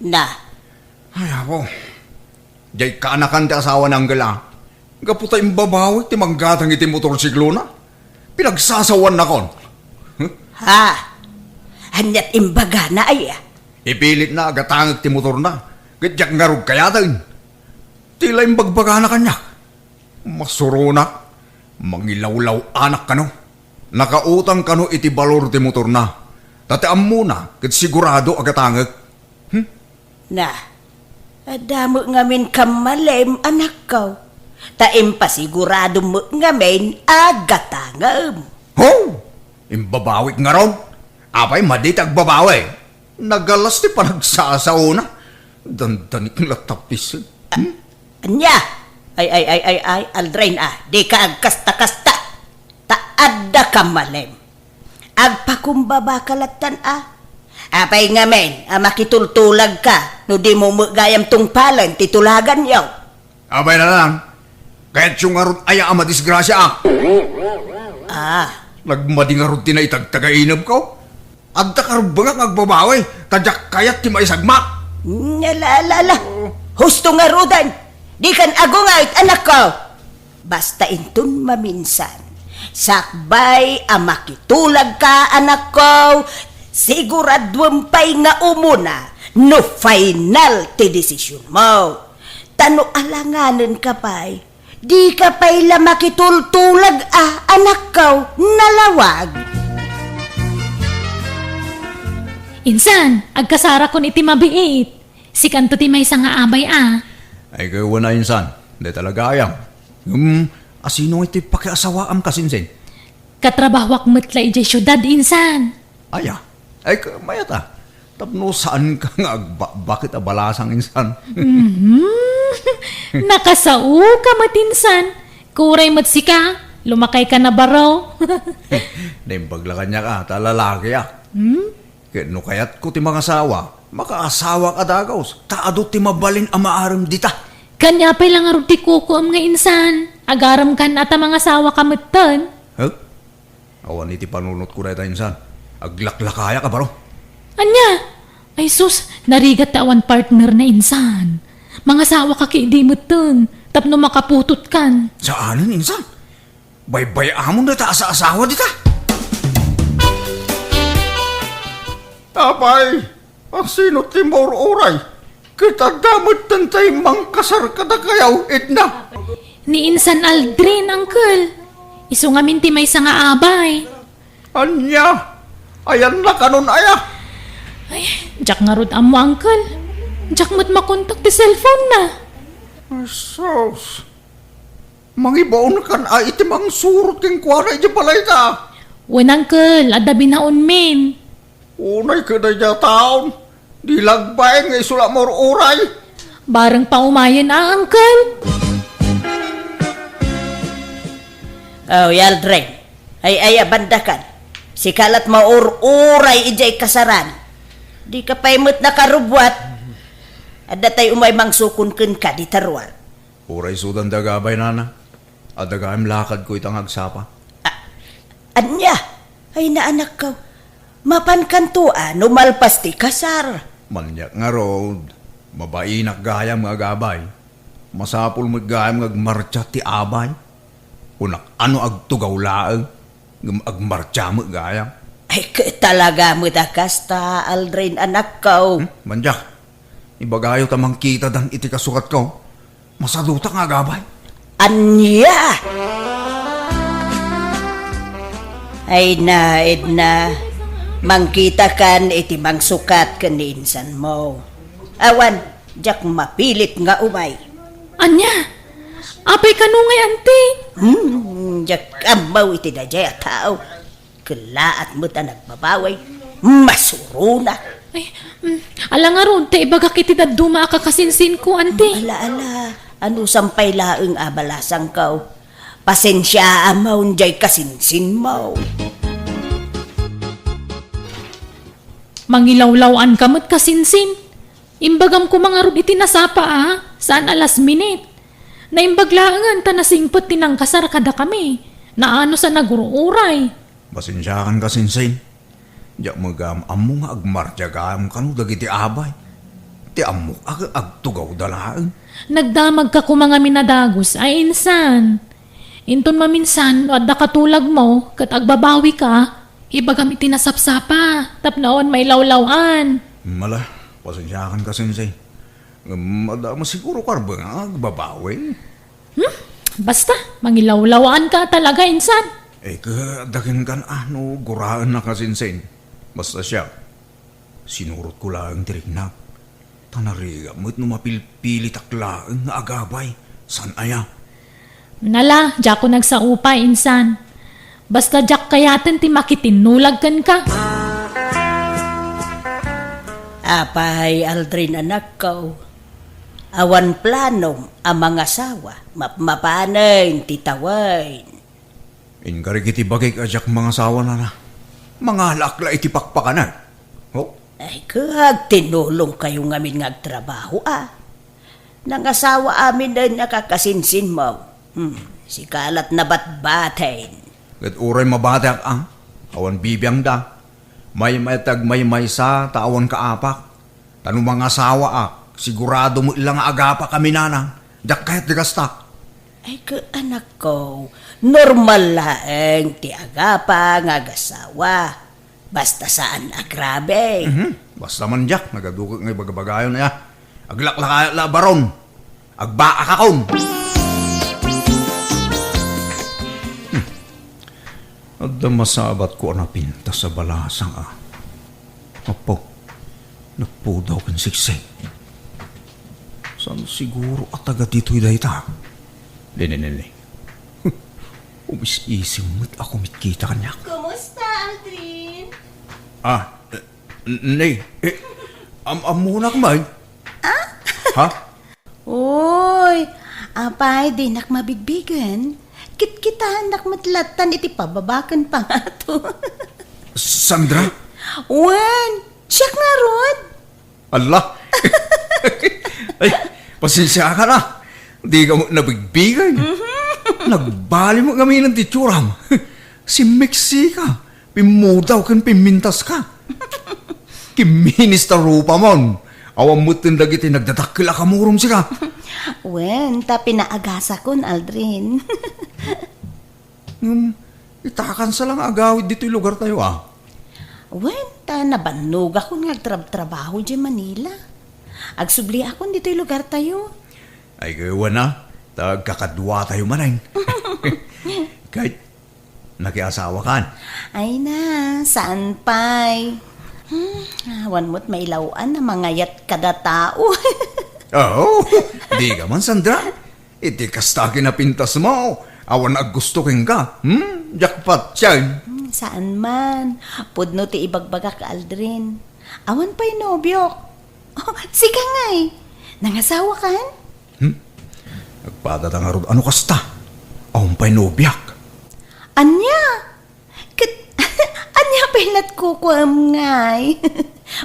Ay, ako. Diyay kaanakan ti asawa ng gala. Gaputa yung babawi, ti manggatang iti motorsiklo na. Pinagsasawan na kon. Hanyat imbaga na ay. Ipilit na agatangag ti motor na. Gadyak ngarog kaya din. Tila yung bagbaga na kanya. Masuro na. Mangilawlaw anak kano. Nakautang kano iti balor ti motor na. Tatiam muna, kat sigurado agatangag. Adamo ngamin kamalem anak ko. Taim pasigurado mo ngamin agatangam. Imbabawik nga ron. Apay maditag babawi. Nagalas ti panagsasaw na. Dandanik latapis. Anya? Ay, Aldrin di ka agkasta-kasta. Taadda kamalem. Agpakumbaba kalatan Apay ngamen, makitultulag ka, no di mo gayam tungpalan, titulagan yaw. Abay na lang. Kahit yung arot ay ama disgrasya Ah. Nagmading arot na itagtagainab ko. Agda karbangak agbabawi, tadyak kayat ti maisagma. Nalala. Husto nga rudan. Di kan agungayt anak ko. Basta intun maminsan. Sakbay amakitulag ka anak ko. Siguradwang pa'y nga umuna. No final ti desisyon mo. Tano alanganan ka pa'y. Di ka pa'y lamakitultulag anak ko. Nalawag. Insan, agkasara kon iti mabiit. Si kanto ti may nga abay Ay kayo na insan, di talaga ayam. Asino iti pakiasawaam kasinsin? Katrabahwak metla ijay syudad, insan. Aya, ay mayata. Tapno saan ka nga bakit abalasang insan? Nakasao ka matinsan. Kuray matsika, lumakay ka na baraw. Naimbaglakan niya ka, talalaki Kaya no kayat ko ti mga asawa, makaasawa ka dagaws, taado ti mabalin amaaram dita. Kanya pa'y lang arod ti kuko am nga insan. Agaram kan at mga asawa ka matan. Awan iti panunot ko na ita insan. Aglaklakaya ka baro. Anya? Ay sus, narigat awan partner na insan. Mga asawa ka kay di matan. Tapno makaputot kan. Saanin insan? Baybay amon na ta sa asawa dita. Apay, ang sino ti oray? Kita damot tantay mangkasar kada kayaw, Edna. Ni Insan Aldrin, uncle. Iso nga minti may nga abay. Anya, ayan na kanon aya. Ay, jak nga rod amo, uncle. Jak mo't makontak ti cellphone na. Sos, mangibaon kan ay iti mang surot king kwara iti balay ta. Wen, uncle, adabi na min. Unay ka na niya taon. Di lagbay nga isula mo oray. Barang paumayan uncle. Oh, Yaldrin. Ay abandakan. Si kalat mauray ijay kasaran. Di ka paimot na karubwat. Adda tay umay mangsukon ken ka di tarwal. Uray sudan dagabay nana. Adagayam lakad ko itang agsapa. Anya? Ay naanak ka. Mapankantuan umalpas ti kasar. Manyak nga road. Mabainak gayam nga gabay. Masapul mo gayam nga agmarcha ti abay. Unak ano agtugaw laang. Agmarcha mo gayam. Ay talaga mo da kasta Aldrin anak ko. Manyak. Ibagayo tamang kita dan iti kasukat ko. Masaduta nga gabay. Anya? Ay na, Edna. Mangkita kan iti mangsukat kan ni insan mo. Awan, jak mapilit nga umay. Anya? Apay kanungay, ante. Jak amaw iti na jaya tao. Kalaat mo ta nagbabaway. Masuro na. Ay, alang nga ron, ibaga kiti na duma ka kasinsin ko, ante. Ala, ano sampay laeng abalasang kao. Pasensya amaw jay kasinsin mo. Mangilawlawan ka mo't kasinsin. Imbagam ko mga rod iti nasapa saan alas minute. Na imbaglaangan ta nasingpot tinang kasar kada kami. Na ano sa naguruuray. Pasensyakan ka sinsin. Diyak magam amo nga agmartya gam kanu dagiti abay. Ti amo agtugaw dalaan. Nagdamag ka ko mga minadagos ay insan. Inton maminsan adda katulag mo kat agbabawi ka. Ibagam iti nasapsapa, tapnaon may lawlawan. Mala, pasensyakan ka sinsin. Madama siguro karba nga agbabawi. Basta, mangilawlawan ka talaga, insan. Kadakin kan guraan na ka sinsin. Basta siya, sinurot ko lang tirignak. Tanariga mo't numapilpilit aklaan nga agabay. San aya? Nala, diya ko nagsaupa, insan. Basta jak kayaten ti makitinulag kan ka. Apay Aldrin anak ko. Awan planom ang mga asawa. Mapmapanayin titawain. Ingari kiti bagay kajak mga asawa na. Mga lakla iti pakpakanan. Ay kag tinulong kayo ngamin ngagtrabaho Nang asawa amin na nakakasinsin mo. Si kalat na batbatain. Gat uray mabatak awan bibiyang da. May matag may sa taon ka apak. Tanong mga asawa sigurado mo ilang agapa kami nanang. Dak kahit digastak. Ay ka anak ko, normal laeng ti agapa nga agasawa. Basta saan agrabe. Basta man jak, nagadukot ngay bagabagayon na ya. Aglak la baron. Agbaa kakon. Adda masabat ko na pinta sa balasang Apo, napudaw kan siksik. Saan siguro at taga dito'y dayta? Dini. Umis-isim mo't ako mitkita kanya. Kumusta, Aldrin? Nay, amunak may? Ha? Uy, apay di nak mabigbigan. Kit-kitahan nak matlatan iti pababakan pa nga to. Sandra? Wan, siya nga rod. Allah! Ay, pasensya ka na. Di ka mo nabigbigay. Nagbali mo kami ng titsuram. Si Mexica, pimudaw kan pimintas ka. Kiminis ta rupa mon. Awam mo tindag iti nagdatakila ka murom sila. Wen, ta pinaagasa kon, Aldrin. Itakan sa lang agawid dito'y lugar tayo Wen, ta nabannog ako nga agtrabaho di Manila. Agsubli ako dito'y lugar tayo. Ay gawa na, kakadwa tayo manay. Kahit nakiasawa kan. Ay na, saan pa'y? Awan mo't mailawan na mangayat kada tao. Oo, di ka man, Sandra. Iti kastaki na pintas mo. Awan gusto keng ka. Jackpot yan. Saan man? Pudno ti ibagbaga ka, Aldrin. Awan pa'y nobyok. Oh, sika nga'y. Nangasawa kan? Nagpadatang arod, ano kasta? Awan pa'y nobyak. Anya? Anya pinat ko kuam nga'y.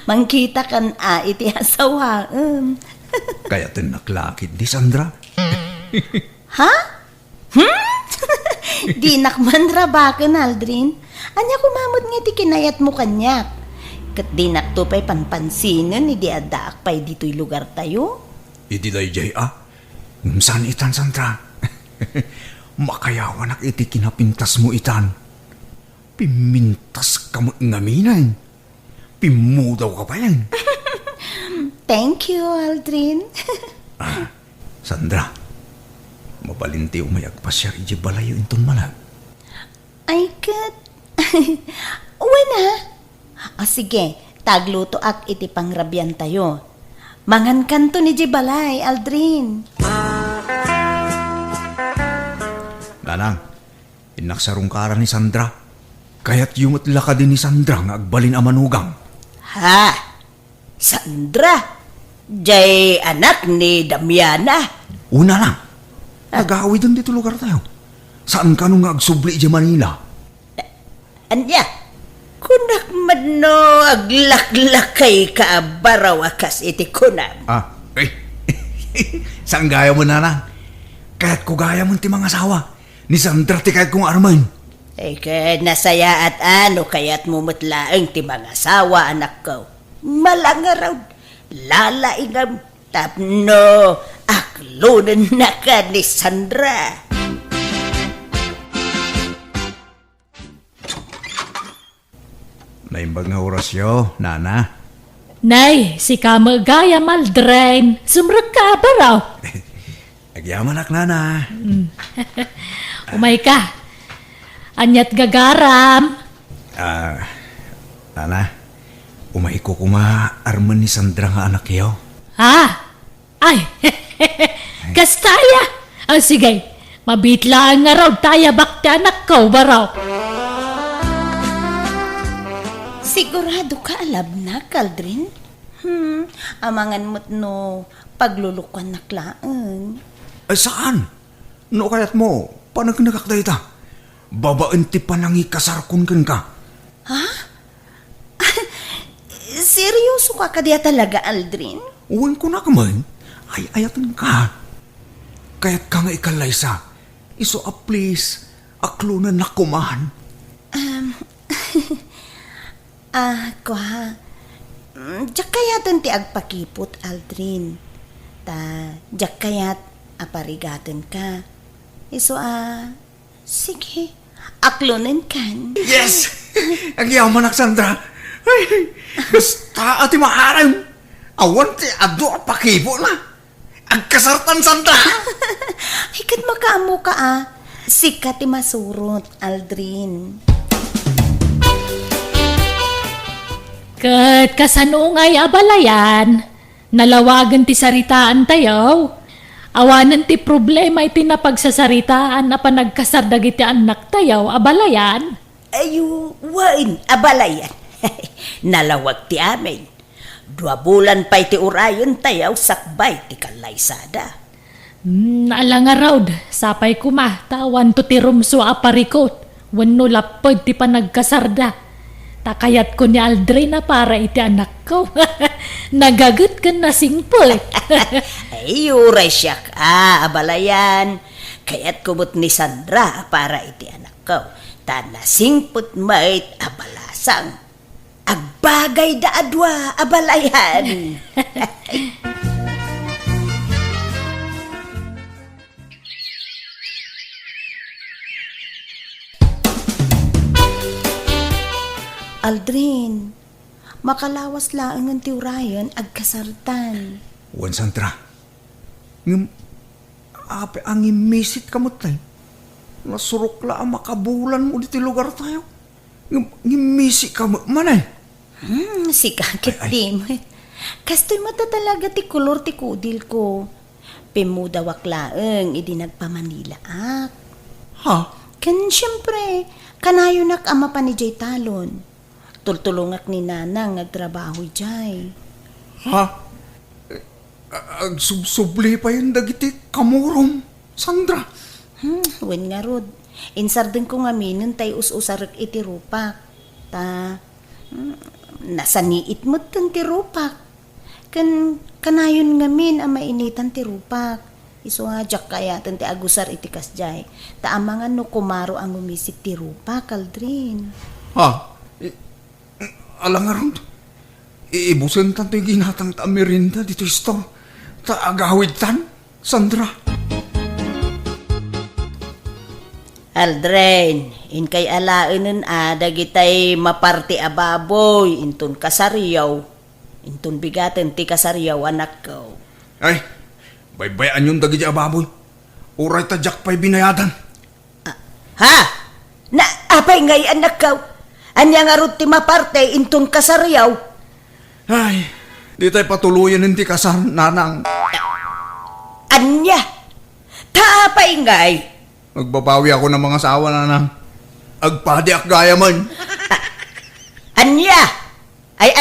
Mangkita kan iti asawaan. Kaya tinaklakid di Sandra. Ha? Di nakman rabakan, Aldrin. Anya kumamot nga ti kinayat mo kanyak. Kat di nakto pa'y panpansinan, idi adaak pa'y dito'y lugar tayo. Idi day jay saan itan, Sandra? Makayawan iti kinapintas mo itan. Pimintas ka mo ngaminay. Pimudaw ka pa yan. Thank you, Aldrin. Sandra, mabalinti umayag pa siya iji balayo inton malag. Ay, kat. Uwan sige, tagluto ak iti pangrabyan tayo. Mangan kanto ni Jibalay, Aldrin. Nanang, inaksarungkara ni Sandra. Kaya't yumot laka din ni Sandra nga agbalin amanugang. Ha? Sandra? Jay anak ni Damiana? Una lang, nag-aawid din dito lugar tayo. Saan ka nung agsubli di Manila? Anya? Kunak man no aglaklakay ka baraw akas iti kunam. Saan gaya mo nanang? Kaya't ko gaya mo ti mga asawa. Ni Sandra ti kahit kong arman. Kaya nasaya at ano kaya't mumutlaang ti mga asawa anak ko. Malangaraw, lalaingam, tapno, aklunan na ka ni Sandra. Naimbag nga orasyo, Nana. Nay, si kamagaya Aldrin. Sumrag ka ba raw? Agyaman ak, Nana. Umay ka. Anyat gagaram. Nana, umay ko kuma arman ni Sandra nga anak yaw. Ay, kastaya. Sige, mabitlaan nga raw taya bakti anak ko ba raw? Sigurado ka alabnak, Aldrin? Amangan mo't no paglulukan na klaan. Ay saan? No kayat mo, panagnagakday ta. Babaan ti panangi kasarkon ka. Ha? Seryoso ka kadiya talaga, Aldrin? Uwan ko na kaman. Ay ayatan ka. Kaya't ka nga ikalaysa. Iso please, aklunan na kumahan. Kuha. Diyak kayatan ti agpakipot, Aldrin. Diyak kayat aparigatan ka. Sige, aklonin kan. Yes! Ang yaman, Sandra. Ay, basta ati maaram. Awan ti ado pakibo na. Ang kasartan, Sandra. Ay, kat makaamo ka Sikat ti masurot, Aldrin. Kat kasanungay abalayan, nalawagan ti saritaan tayaw. Awanan ti problema iti napagsasaritaan na panagkasardag iti anak tayaw abalayan. Wain, abalayan. Nalawag ti amin. 2 bulan pa iti urayon tayaw sakbay ti kalaysada. Alanga raud, sapay kuma, tawan to ti rumso aparikot, wano lapod ti panagkasarda. Takayat ko ni Aldrin na para iti anak ko. Nagagat ka na singpot. Uray siya ka, abalayan. Kayat kumot ni Sandra para iti anak ko. Tanasingpot mait abalasang. Agbagay da adwa, abalayan. Aldrin, makalawas laang ang tiurayan agkasartan. Wan, Sandra. Ang imisit ka mo tayo. Nasurok la ang makabulan mo dito lugar tayo. Ngimisi ka mo, manay. Si kakit din. Kastoy mata talaga ti kulor ti kudil ko. Pimudawak laang, idi nagpamanila ak. Ha? Kan siyempre, kanayonak ama pa ni Jay Talon. Tultulungak ni Nanang nagtrabaho jay. Ha? Agsubsubli pa yun dagiti kamurong, Sandra. Wen nga rod. Insarden ko nga minun tay us-usarik iti rupak. Nasaniit mo tan ti rupak. Kanayon nga min ang mainitan ti rupak. Iso nga jak kaya tan ti agusar iti kasjay. Amangan no kumaro ang umisik ti rupak, Aldrin. Ha? Alangaron, iibusan tanto yung ginatang tamirinda dito isto. Agawid tan, Sandra. Aldrin, in kay alaanan dagitay maparti ababoy, inton kasariyaw. Inton bigaten ti kasariyaw anak ko. Ay, baybayan yung dagiti ababoy. Uray tadyak pa'y binayadan. Ha? Apay ngay anak ko. Anya nga ron ti maparte intong kasaryaw. Ay, di tayo patuluyan hindi kasar, Nanang. Anya? Tapay ngay. Magbabawi ako ng mga asawa, Nanang. Agpadiak gaya man. Anya? Ay,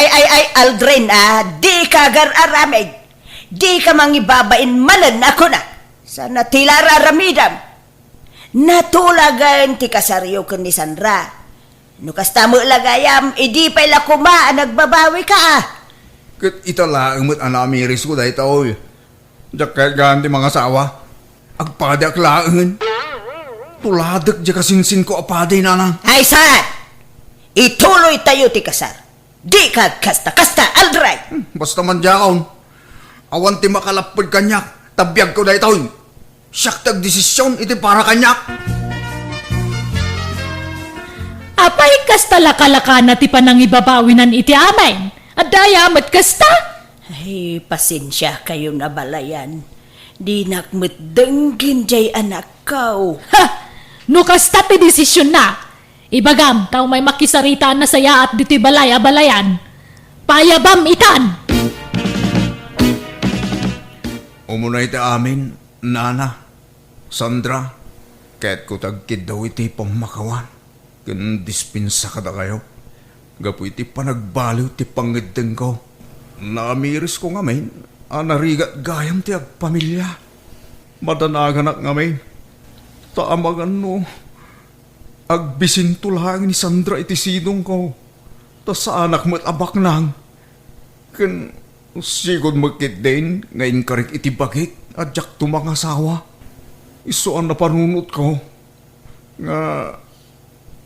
Aldrin, di ka gar-aramid. Di ka mangibabain manan ako na. Sana tilararamidam. Natulagan ti kasaryaw kan ni Sandra. Nukas tamo lagayam, idi pa'y lakuma, nagbabawi ka Kat itala, umot anamiris ko dahil taoy. Diyak kaya ganti mga sawa. Agpadak laangan. Tuladak diya kasinsin ko apaday, Nanang. Ay, saan? Ituloy tayo ti kasar. Di ka kasta, Aldray. Basta man diyakaon. Awan ti makalapod kanyak. Tabiyag ko dahil taoy. Siyak tag-desisyon, iti para kanyak. Apay kasta lakalaka na ti panangibabawinan iti amin. At dayamat kasta? Ay, pasensya kayo na balayan. Di nakmutdenggin jay anak ko. Ha! No kasta ti desisyon na. Ibagam, tao may makisarita na saya at dito'y balaya-balayan. Payabam itan! Umunay ti amin, Nana, Sandra, kaya't ko tagkid daw iti pamakawan. Ganun dispinsa ka na kayo. Gapu iti panagbaliw ti pangideng ko. Naamiris ko nga main, narigat gayam ti agpamilya. Madanaganak nga main. Taamagan no, agbisintulhang ni Sandra iti sinong ko. Ta sa anak mo't abak nang. Kan sigod magkit din, ngayon karik iti bagik, adyak tumang asawa. Iso ang napanunot ko. Nga,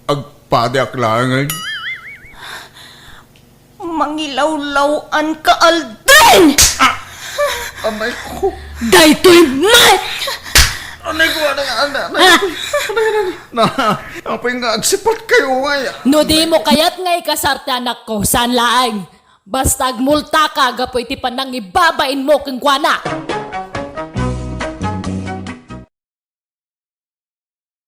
agpadiak lang. Mangilawlawan ka, Alden! Anay ko. Daytoy mat! Anay ko. Apay nga agsipat kayo nga. No di mo kayat nga ikasarte anak ko, saan laang. Basta agmulta ka, gapoy ti panang ibabain mo kang kwana.